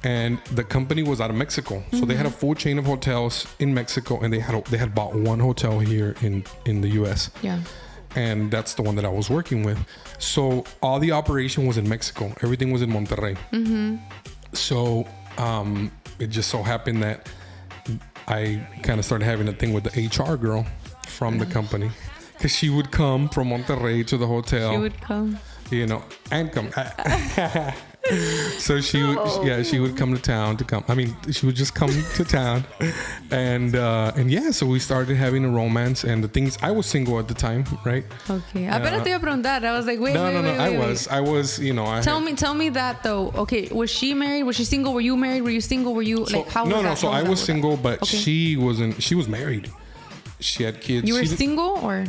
And the company was out of Mexico, so they had a full chain of hotels in Mexico, and they had bought one hotel here in the U.S. Yeah, and that's the one that I was working with. So all the operation was in Mexico. Everything was in Monterrey. So it just so happened that I kind of started having a thing with the HR girl from the company, because she would come from Monterrey to the hotel. She would come, and come. So she would come to town she would just come to town, and yeah, so we started having a romance. And the things, I was single at the time, right? Okay, apenas te iba a preguntar. I was like, wait. I was, Tell me that though. Okay, was she married? Was she single? Were you married? Were you single? Were you like, how was that? So I was single, but she wasn't. She was married. She had kids. You were single, or?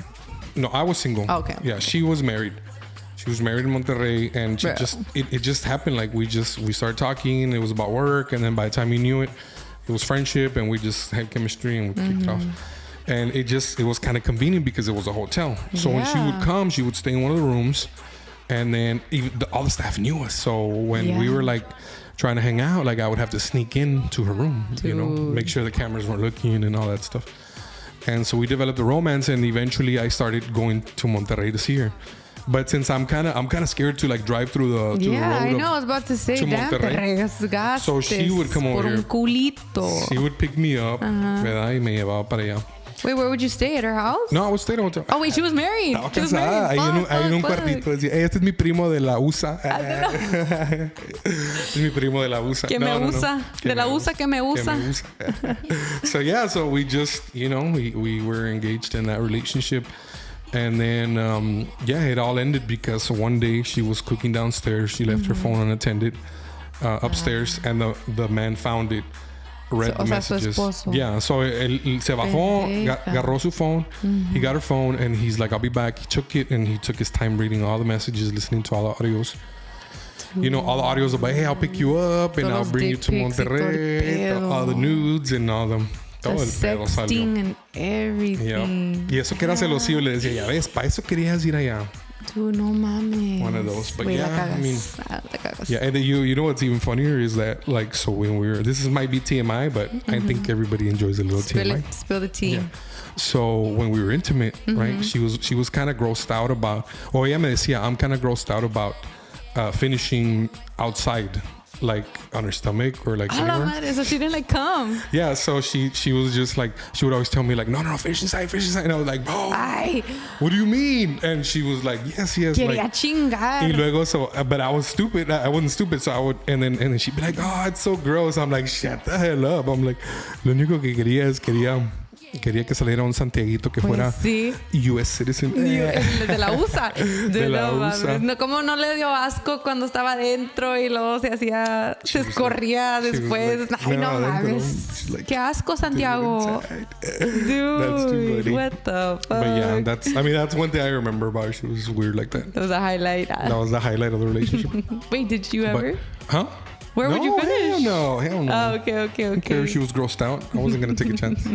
No, I was single. Oh, okay. Yeah, she was married. She was married in Monterrey, and it just happened. Like we started talking. It was about work, and then by the time we knew it, it was friendship, and we just had chemistry, and we kicked it off. And it was kind of convenient because it was a hotel. So when she would come, she would stay in one of the rooms, and then all the staff knew us. So when we were like trying to hang out, like I would have to sneak into her room, make sure the cameras weren't looking and all that stuff. And so we developed a romance, and eventually I started going to Monterrey to see her. But since I'm kind of scared to like drive through the road. I know. I was about to say, damn, te regasgaste. So she would come over here. Culito. She would pick me up, ¿verdad? Y me llevaba para allá. Wait, where would you stay? At her house? No, I would stay at a hotel. Oh, wait, she was married. Estaba casada. Ahí en un cuartito. Decía, este es mi primo de la USA. Es mi primo de la USA. Que me usa. De la USA que me usa. So yeah, so we just, we were engaged in that relationship. And then, it all ended because one day she was cooking downstairs. She left her phone unattended upstairs, and the man found it read the messages. Yeah, so él se bajó, agarró su phone, he got her phone, and he's like, I'll be back. He took it, and he took his time reading all the messages, listening to all the audios. You know, all the audios about, hey, I'll pick you up, and I'll bring you to Monterrey, all the nudes and all them. The sexting and everything. Yeah. Y eso que era celosillo, le decía, ya ves, para eso querías ir allá. Dude, no mames. One of those. But yeah, I mean, yeah, and you know what's even funnier is that, like, so when this might be TMI, but I think everybody enjoys a little TMI. Spill the tea. Yeah. So when we were intimate, right, she was kind of grossed out about, ella me decía, I'm kind of grossed out about finishing outside, like on her stomach or like anywhere. Madre, so she didn't like come. Yeah, so she was just like, she would always tell me like, no, finish inside. And I was like, bro, what do you mean? And she was like, yes. Quería like, chingar. Y luego, but I was stupid. I wasn't stupid, so I would, and then she'd be like, oh, it's so gross. I'm like, shut the hell up. I'm like, lo único que quería que saliera un Santiaguito que fuera US citizen. De la USA. De la USA. No, como no le dio asco cuando estaba adentro y luego se escorría después. Like, ay, no mames. Like, qué asco, Santiago. Dude, what the fuck? But yeah, that's one thing I remember about her. She was weird like that. That was a highlight. That was the highlight of the relationship. Wait, did you ever? Huh? Where would you finish? Hell no. Oh, okay. I don't care if she was grossed out. I wasn't going to take a chance.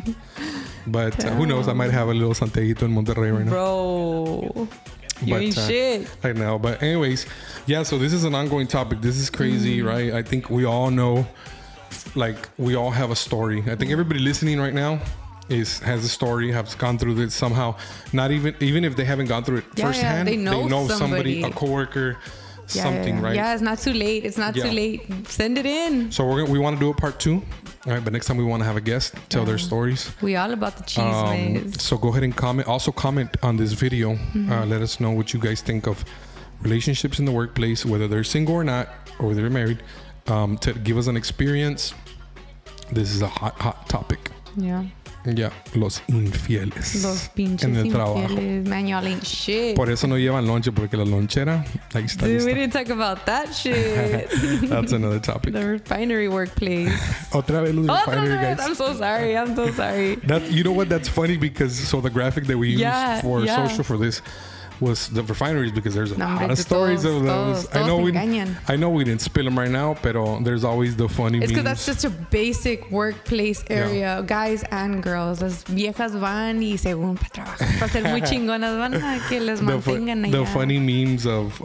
But who knows? I might have a little Santiaguito in Monterrey right now. Bro, you ain't shit. I know. But anyways, yeah, so this is an ongoing topic. This is crazy, right? I think we all know, like, we all have a story. I think everybody listening right now has a story, has gone through this somehow. Not even if they haven't gone through it firsthand, they know somebody, a coworker, something, right? Yeah, it's not too late. It's not too late. Send it in. So we want to do a part 2. All right, but next time we want to have a guest tell their stories. We all about the cheese. So go ahead and comment. Also comment on this video. Let us know what you guys think of relationships in the workplace, whether they're single or not, or whether they're married. To give us an experience. This is a hot topic. Yeah. Yeah, los infieles. Los pinches en el infieles. Trabajo. Man, y'all ain't shit. Por eso no llevan lonche, porque la lonchera, ahí está. Dude, we didn't talk about that shit. That's another topic. The refinery workplace. Otra vez los refinery guys. I'm so sorry. You know what? That's funny because the graphic that we used for social for this was the refineries, because there's a lot of stories of those. I know we didn't spill them right now, pero there's always the funny memes. It's because that's just a basic workplace area, guys and girls. Las viejas van y según para trabajar, para ser muy chingonas, van a que les mantengan allá. The funny memes of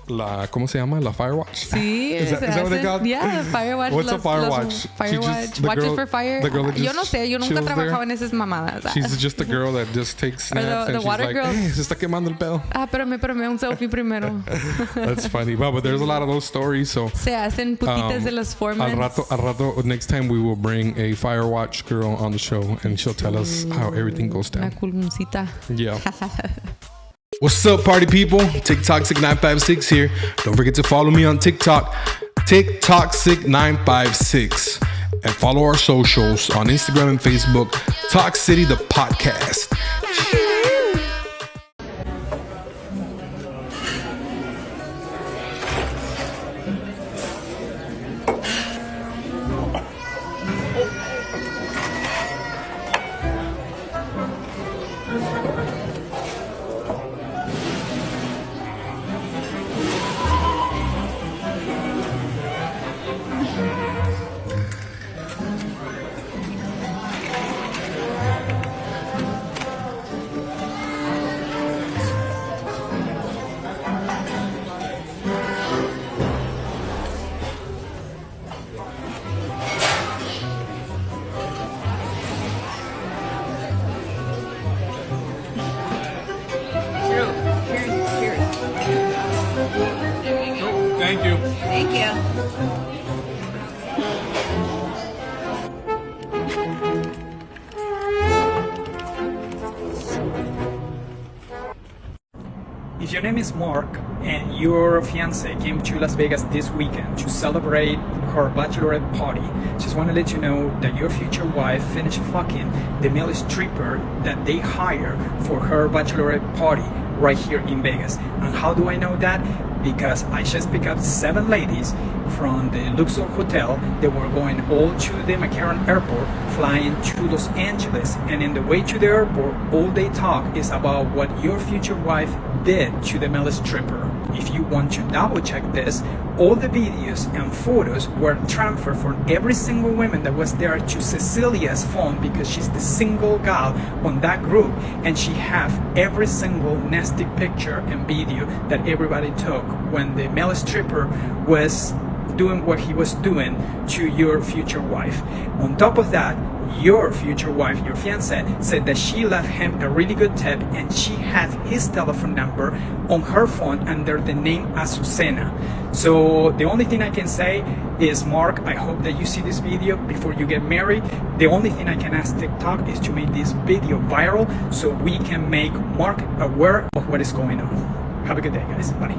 ¿cómo se llama? La Firewatch. Sí, is that what they call it? Yeah, Firewatch. What's a Firewatch? Firewatch. Watches for fire. Yo no sé, yo nunca trabajaba en esas mamadas. She's just a girl that just takes snaps and she's like, hey, se está quemando el pedo. Espérame, un selfie primero. That's funny. But there's a lot of those stories. So se hacen putitas de los foremans. Al rato, next time we will bring a Firewatch girl on the show and she'll tell us how everything goes down. Una culmoncita. Yeah. What's up, party people? TikToxic956 here. Don't forget to follow me on TikTok, TikToxic956. And follow our socials on Instagram and Facebook, Talk City the Podcast. Thank you. Thank you. If your name is Mark and your fiance came to Las Vegas this weekend to celebrate her bachelorette party, just want to let you know that your future wife finished fucking the male stripper that they hired for her bachelorette party right here in Vegas. And how do I know that? because I just picked up 7 ladies from the Luxor Hotel. They were going all to the McCarran Airport, flying to Los Angeles, and in the way to the airport, all they talk is about what your future wife did to the male stripper. If you want to double check this, all the videos and photos were transferred from every single woman that was there to Cecilia's phone, because she's the single gal on that group, and she have every single nasty picture and video that everybody took when the male stripper was doing what he was doing to your future wife. On top of that, your future wife, your fiancé, said that she left him a really good tip, and she had his telephone number on her phone under the name Azucena. So the only thing I can say is, Mark, I hope that you see this video before you get married. The only thing I can ask TikTok is to make this video viral so we can make Mark aware of what is going on. Have a good day, guys. Bye.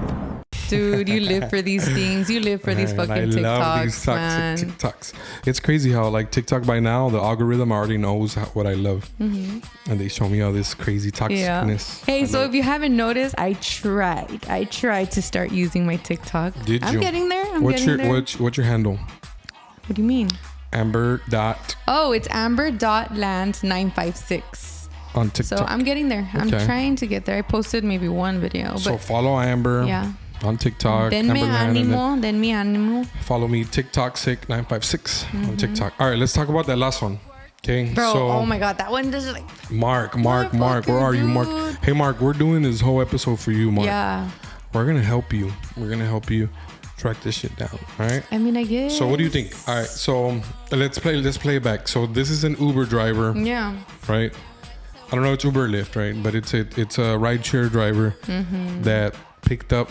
Dude, you live for these things. You live for these fucking TikToks, love these toxic TikToks. It's crazy how like TikTok by now, the algorithm already knows what I love. And they show me all this crazy toxicness. Hey, so if you haven't noticed, I tried to start using my TikTok. Did you? I'm getting there. What's your handle? What do you mean? Amber. Oh, it's amber.land956. On TikTok. So I'm getting there. I'm trying to get there. I posted maybe one video. So follow Amber. Yeah. On TikTok. Denme ánimo. Follow me, TikTok956 on TikTok. All right, let's talk about that last one. Okay. Bro, so, oh my God, that one just like... Mark, where are you, Mark? Hey, Mark, we're doing this whole episode for you, Mark. Yeah. We're going to help you. We're going to help you track this shit down. All right. I mean, I guess. So what do you think? All right. So let's play it back. So this is an Uber driver. Yeah. Right. I don't know. It's Uber or Lyft, right? But it's a rideshare driver that picked up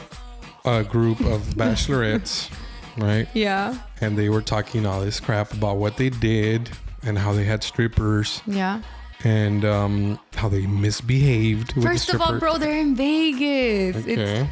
a group of bachelorettes, right? Yeah. And they were talking all this crap about what they did and how they had strippers. Yeah. And how they misbehaved with First the of all, bro, they're in Vegas. Okay.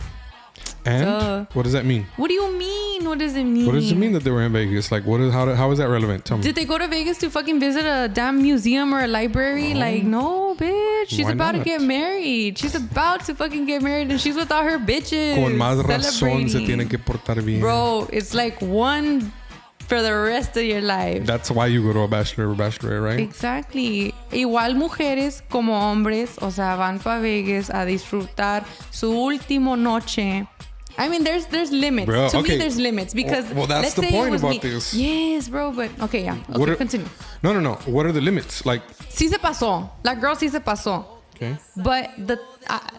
And what does that mean? What do you mean? What does it mean? What does it mean that they were in Vegas? Like, how is that relevant? Tell me. Did they go to Vegas to fucking visit a damn museum or a library? No. Like, no, bitch. She's Why about to not? get married. She's about to fucking get married, and she's with all her bitches. Con más razón se celebrating. tienen que portar bien. Bro, it's like one for the rest of your life. That's why you go to a bachelor or bachelorette, right? Exactly. Igual mujeres como hombres, o sea, van para Vegas a disfrutar su último noche. I mean, there's limits. Bro, to okay. me, there's limits because well, that's let's the say point it was about me. this. Yes, bro, but okay, yeah. Okay, continue. No. What are the limits? Like, Sí se pasó. La girl sí se pasó. okay. But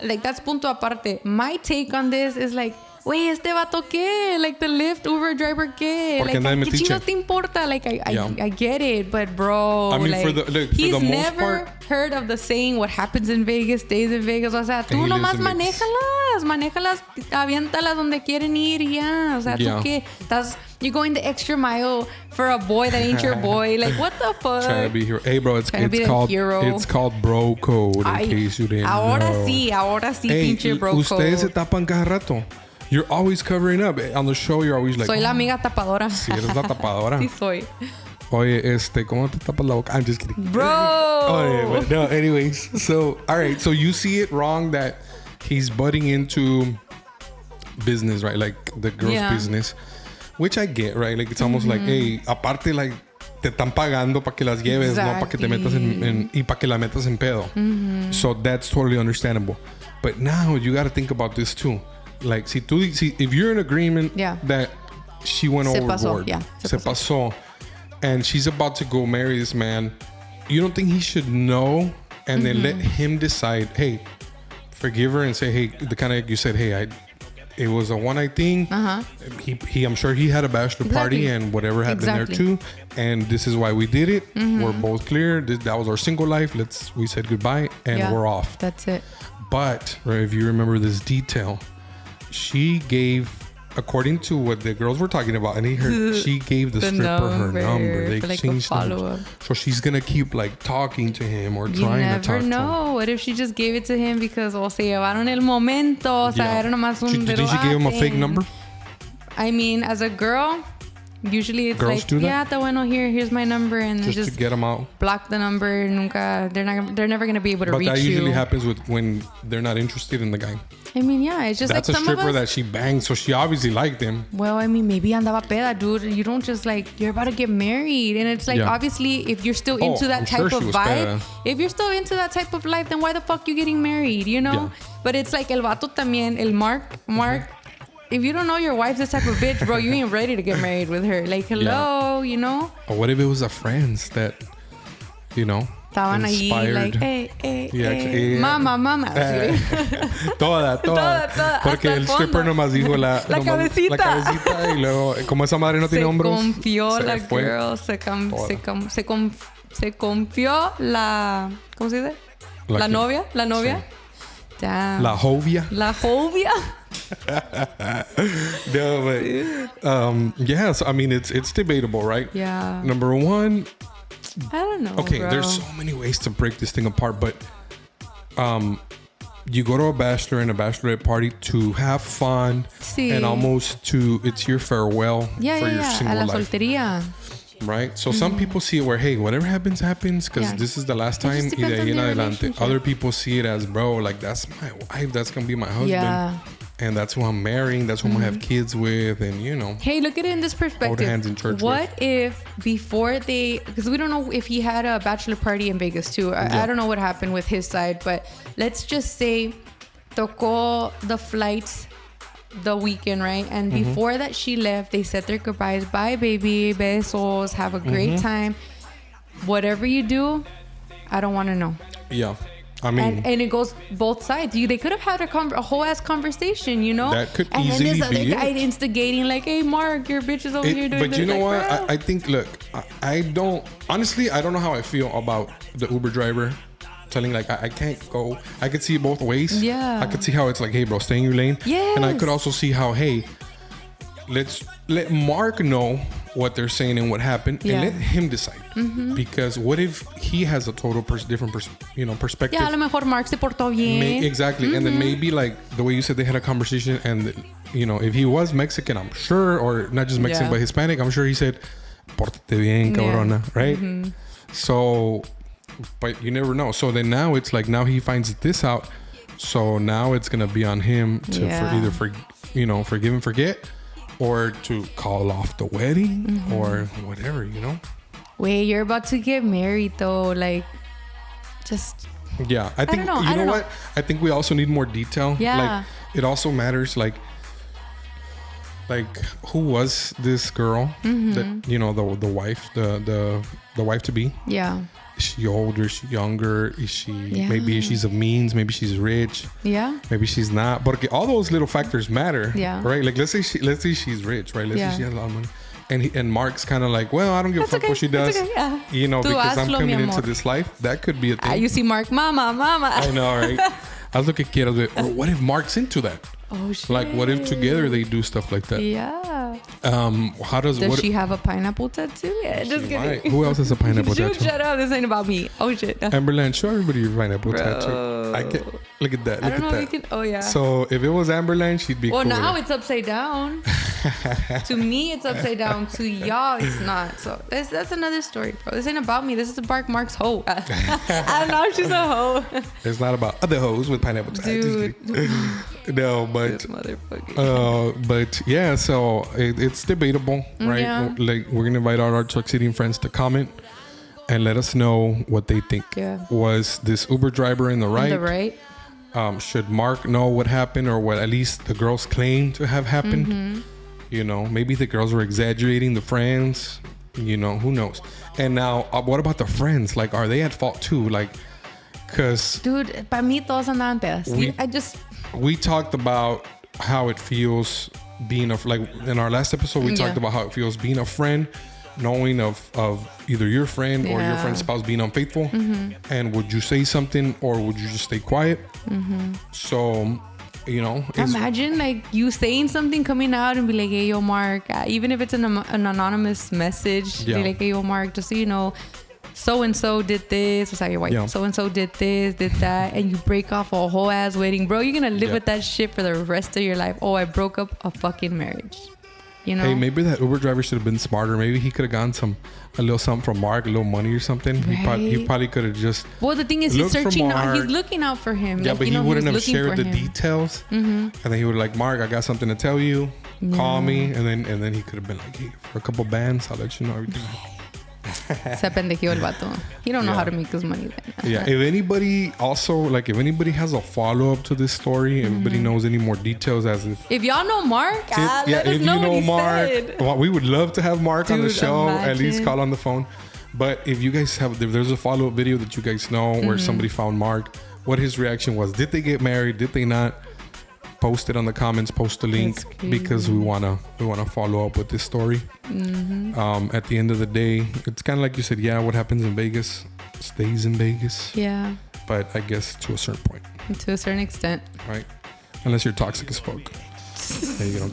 like that's punto aparte. My take on this is like, wey, este vato qué? Like the Lyft Uber driver qué? Porque Like, nadie ¿qué metiche? chingos te importa? Like Yeah. I get it, but bro, I mean, like, for the he's most never part- heard of the saying what happens in Vegas stays in Vegas. O sea, tú he lives nomás in Vegas. manéjalas, aviéntalas donde quieren ir y ya. O sea, Yeah. tú qué? You're going the extra mile for a boy that ain't your boy. Like, what the fuck? Trying to be hero. Hey, bro, it's Trying to be the called hero. it's called bro code. In Ay, case you didn't ahora know. sí, Hey, pinche bro ustedes se code. tapan cada rato. You're always covering up on the show. You're always like, Soy la amiga tapadora. Si eres la tapadora. Sí soy. Oye, ¿cómo te tapas la boca? I'm just kidding. Bro. Oh, yeah, no, anyways. So, all right. So you see it wrong that he's butting into business, right? Like the girl's business, which I get, right? Like it's almost like, hey, aparte, like te están pagando para que las lleves, no para que te metas y para que la metas en pedo. So that's totally understandable. But now you got to think about this too. Like, if you're in agreement that she went Se overboard, pasó, yeah, se pasó, and she's about to go marry this man, you don't think he should know and then let him decide, hey, forgive her and say, hey, the kind of like you said, hey, it was a one-night thing. I'm sure he had a bachelor party and whatever happened there too, and this is why we did it. We're both clear. That was our single life. We said goodbye and we're off. That's it. But right, if you remember this detail, she gave, according to what the girls were talking about, and she gave the stripper her number. They exchanged numbers. So she's gonna keep like talking to him or trying to talk to him. You never know. What if she just gave it to him because se llevaron el momento? O sea, era nomás un Did she give him a fake number? I mean, as a girl, Usually it's Girls like, do that? yeah, está bueno, here's my number, and Just to get them out. block the number. They're never gonna be able to But reach that usually you. happens when they're not interested in the guy. I mean, yeah, it's just That's like a some of stripper us. that she banged, so she obviously liked him. Well, I mean, maybe andaba peda, dude. You don't just like, you're about to get married. And it's like, Yeah. obviously, if you're still into that I'm type sure of she was vibe, peda. if you're still into that type of life, then why the fuck you getting married, you know? Yeah. But it's like, el vato también, el Mark, if you don't know your wife's this type of bitch, bro, you ain't ready to get married with her. Like, hello, you know? Or what if it was a friends that, Estaban ahí, like, hey, mama. Toda. Toda, Porque hasta el el stripper fondo. nomás dijo la cabecita. La cabecita y luego, como esa madre no tiene hombros. Se confió se la fue. girl, se confió la, ¿cómo se dice? La novia. Damn. La jovia. No, but yeah, so I mean it's debatable, right? Yeah. Number one, I don't know. okay, bro. there's so many ways to break this thing apart, but you go to a bachelor and a bachelorette party to have fun and almost it's your farewell for your single a la life. soltería. Right? So some people see it where, hey, whatever happens, because this is the last time. just Y de depends ahí en on the adelante. relationship. Other people see it as, bro, like that's my wife, that's going to be my husband. Yeah. And that's who I'm marrying, that's who I'm going to have kids with, and Hey, look at it in this perspective. hold hands in church What if before because we don't know if he had a bachelor party in Vegas too. I don't know what happened with his side, but let's just say tocó the flights the weekend, right? And before that she left, they said their goodbyes. Bye, baby. Besos. Have a great time. Whatever you do, I don't want to know. Yeah. I mean, and it goes both sides. They could have had a whole ass conversation, That could and easily then this be other guy it. instigating, like, "Hey, Mark, your bitch is over here doing but this." you know like, what? I think, look, I don't know how I feel about the Uber driver telling, like, I can't go. I could see it both ways. Yeah. I could see how it's like, hey, bro, stay in your lane. Yes. And I could also see how, hey, let's let Mark know what they're saying and what happened, and let him decide. Because what if he has a total different perspective? Yeah, a lo mejor Mark se portó bien. Exactly. And then maybe, like the way you said, they had a conversation, and if he was Mexican, I'm sure, or not just Mexican but Hispanic, I'm sure he said, "Pórtate bien, cabrona," right? So, but you never know. So then now it's like, now he finds this out, so now it's gonna be on him to either forgive and forget, or to call off the wedding, or whatever, Wait, you're about to get married though, like, just. Yeah, I think don't know. you know what? I think we also need more detail. Yeah. Like, it also matters, like who was this girl that the wife, the wife to be? Yeah. Is she older? Is she younger? Is she maybe she's of means? Maybe she's rich. Yeah. Maybe she's not. But all those little factors matter. Yeah. Right. Like let's say she's rich. Right. Let's say she has a lot of money. And Mark's kind of like, well, I don't give a fuck what she does. Okay, yeah. Because I'm hazlo, coming mi into amor. this life. That could be a thing. You see Mark, mama. I know, right? Haz lo que quieras. Or what if Mark's into that? Oh shit. Like, what if together they do stuff like that? Yeah. How does she have a pineapple tattoo? Yeah, just kidding. Might. Who else has a pineapple tattoo? Shut up. This ain't about me. Oh shit. Amberland, show everybody your pineapple Bro. tattoo. I can't look at that. I Look don't at know that. if you can. Oh yeah. So if it was Amberland, she'd be Well, cool. now it's upside down. To me, it's upside down. To y'all, it's not. So that's another story, bro. This ain't about me. This is about Mark's hoe. I know she's a hoe. It's not about other hoes with pineapple tattoos. Dude. No, but This motherfucker. but yeah, so it's debatable, right? Yeah. Like, we're gonna invite our truck sitting friends to comment and let us know what they think. Yeah. Was this Uber driver in the right? The right. Should Mark know what happened, or what at least the girls claim to have happened? Maybe the girls were exaggerating, the friends, who knows? And now, what about the friends? Like, are they at fault too? Like, because Dude, para mí todos andaban pedas. we talked about how it feels being like in our last episode, we talked about how it feels being a friend, knowing of either your friend or your friend's spouse being unfaithful. And would you say something, or would you just stay quiet? So, Imagine like you saying something, coming out and be like, "Hey, yo, Mark," even if it's an anonymous message, be like, "Hey, yo, Mark, just so you know, so and so did this," or sorry, your wife, so and so did this, did that, and you break off a whole ass wedding, bro. You're gonna live with that shit for the rest of your life. Oh, I broke up a fucking marriage. You know? Hey, maybe that Uber driver should have been smarter. Maybe he could have gotten a little something from Mark, a little money or something. Right. He probably could have just. Well, the thing is, he's searching out. He's looking out for him. Yeah, like, but you know, he wouldn't have looking shared for the him. details. And then he would like, Mark, I got something to tell you. Call me, and then he could have been like, hey, for a couple bands, I'll let you know everything. Se pendejió el vato. He don't know how to make his money then. Yeah, if anybody has a follow-up to this story, everybody knows any more details as if y'all know Mark, let us if know you know what he Mark, said. well, we would love to have Mark on the Dude, show. imagine. At least call on the phone. But if you guys if there's a follow-up video that you guys know where somebody found Mark, what his reaction was, did they get married? Did they not? Post it on the comments. Post the link because we wanna follow up with this story. At the end of the day, it's kind of like you said. Yeah, what happens in Vegas stays in Vegas. Yeah. But I guess to a certain point. To a certain extent. Right. Unless you're toxic as fuck.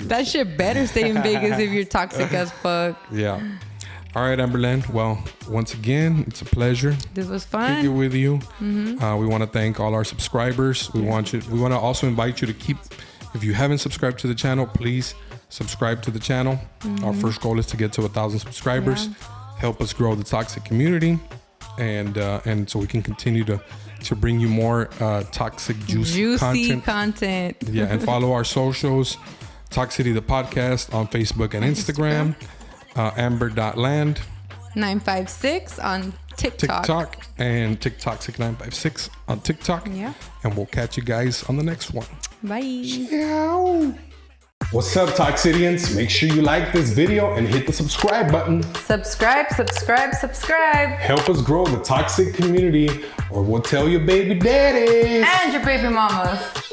That shit better stay in Vegas if you're toxic as fuck. Yeah. All right, Amberland. Well, once again, it's a pleasure. This was fun. Kicking with you. We want to thank all our subscribers. We want to also invite you to keep. If you haven't subscribed to the channel, please subscribe to the channel. Our first goal is to get to 1,000 subscribers. Yeah. Help us grow the toxic community, and so we can continue to bring you more toxic juicy content. Yeah, and follow our socials, Toxicity the podcast on Facebook and Instagram. Amber.land 956 on TikTok and TikToxic956 on TikTok. Yeah. And we'll catch you guys on the next one. Bye. Ciao. What's up, Toxidians? Make sure you like this video and hit the subscribe button. Subscribe. Help us grow the toxic community, or we'll tell your baby daddies and your baby mamas.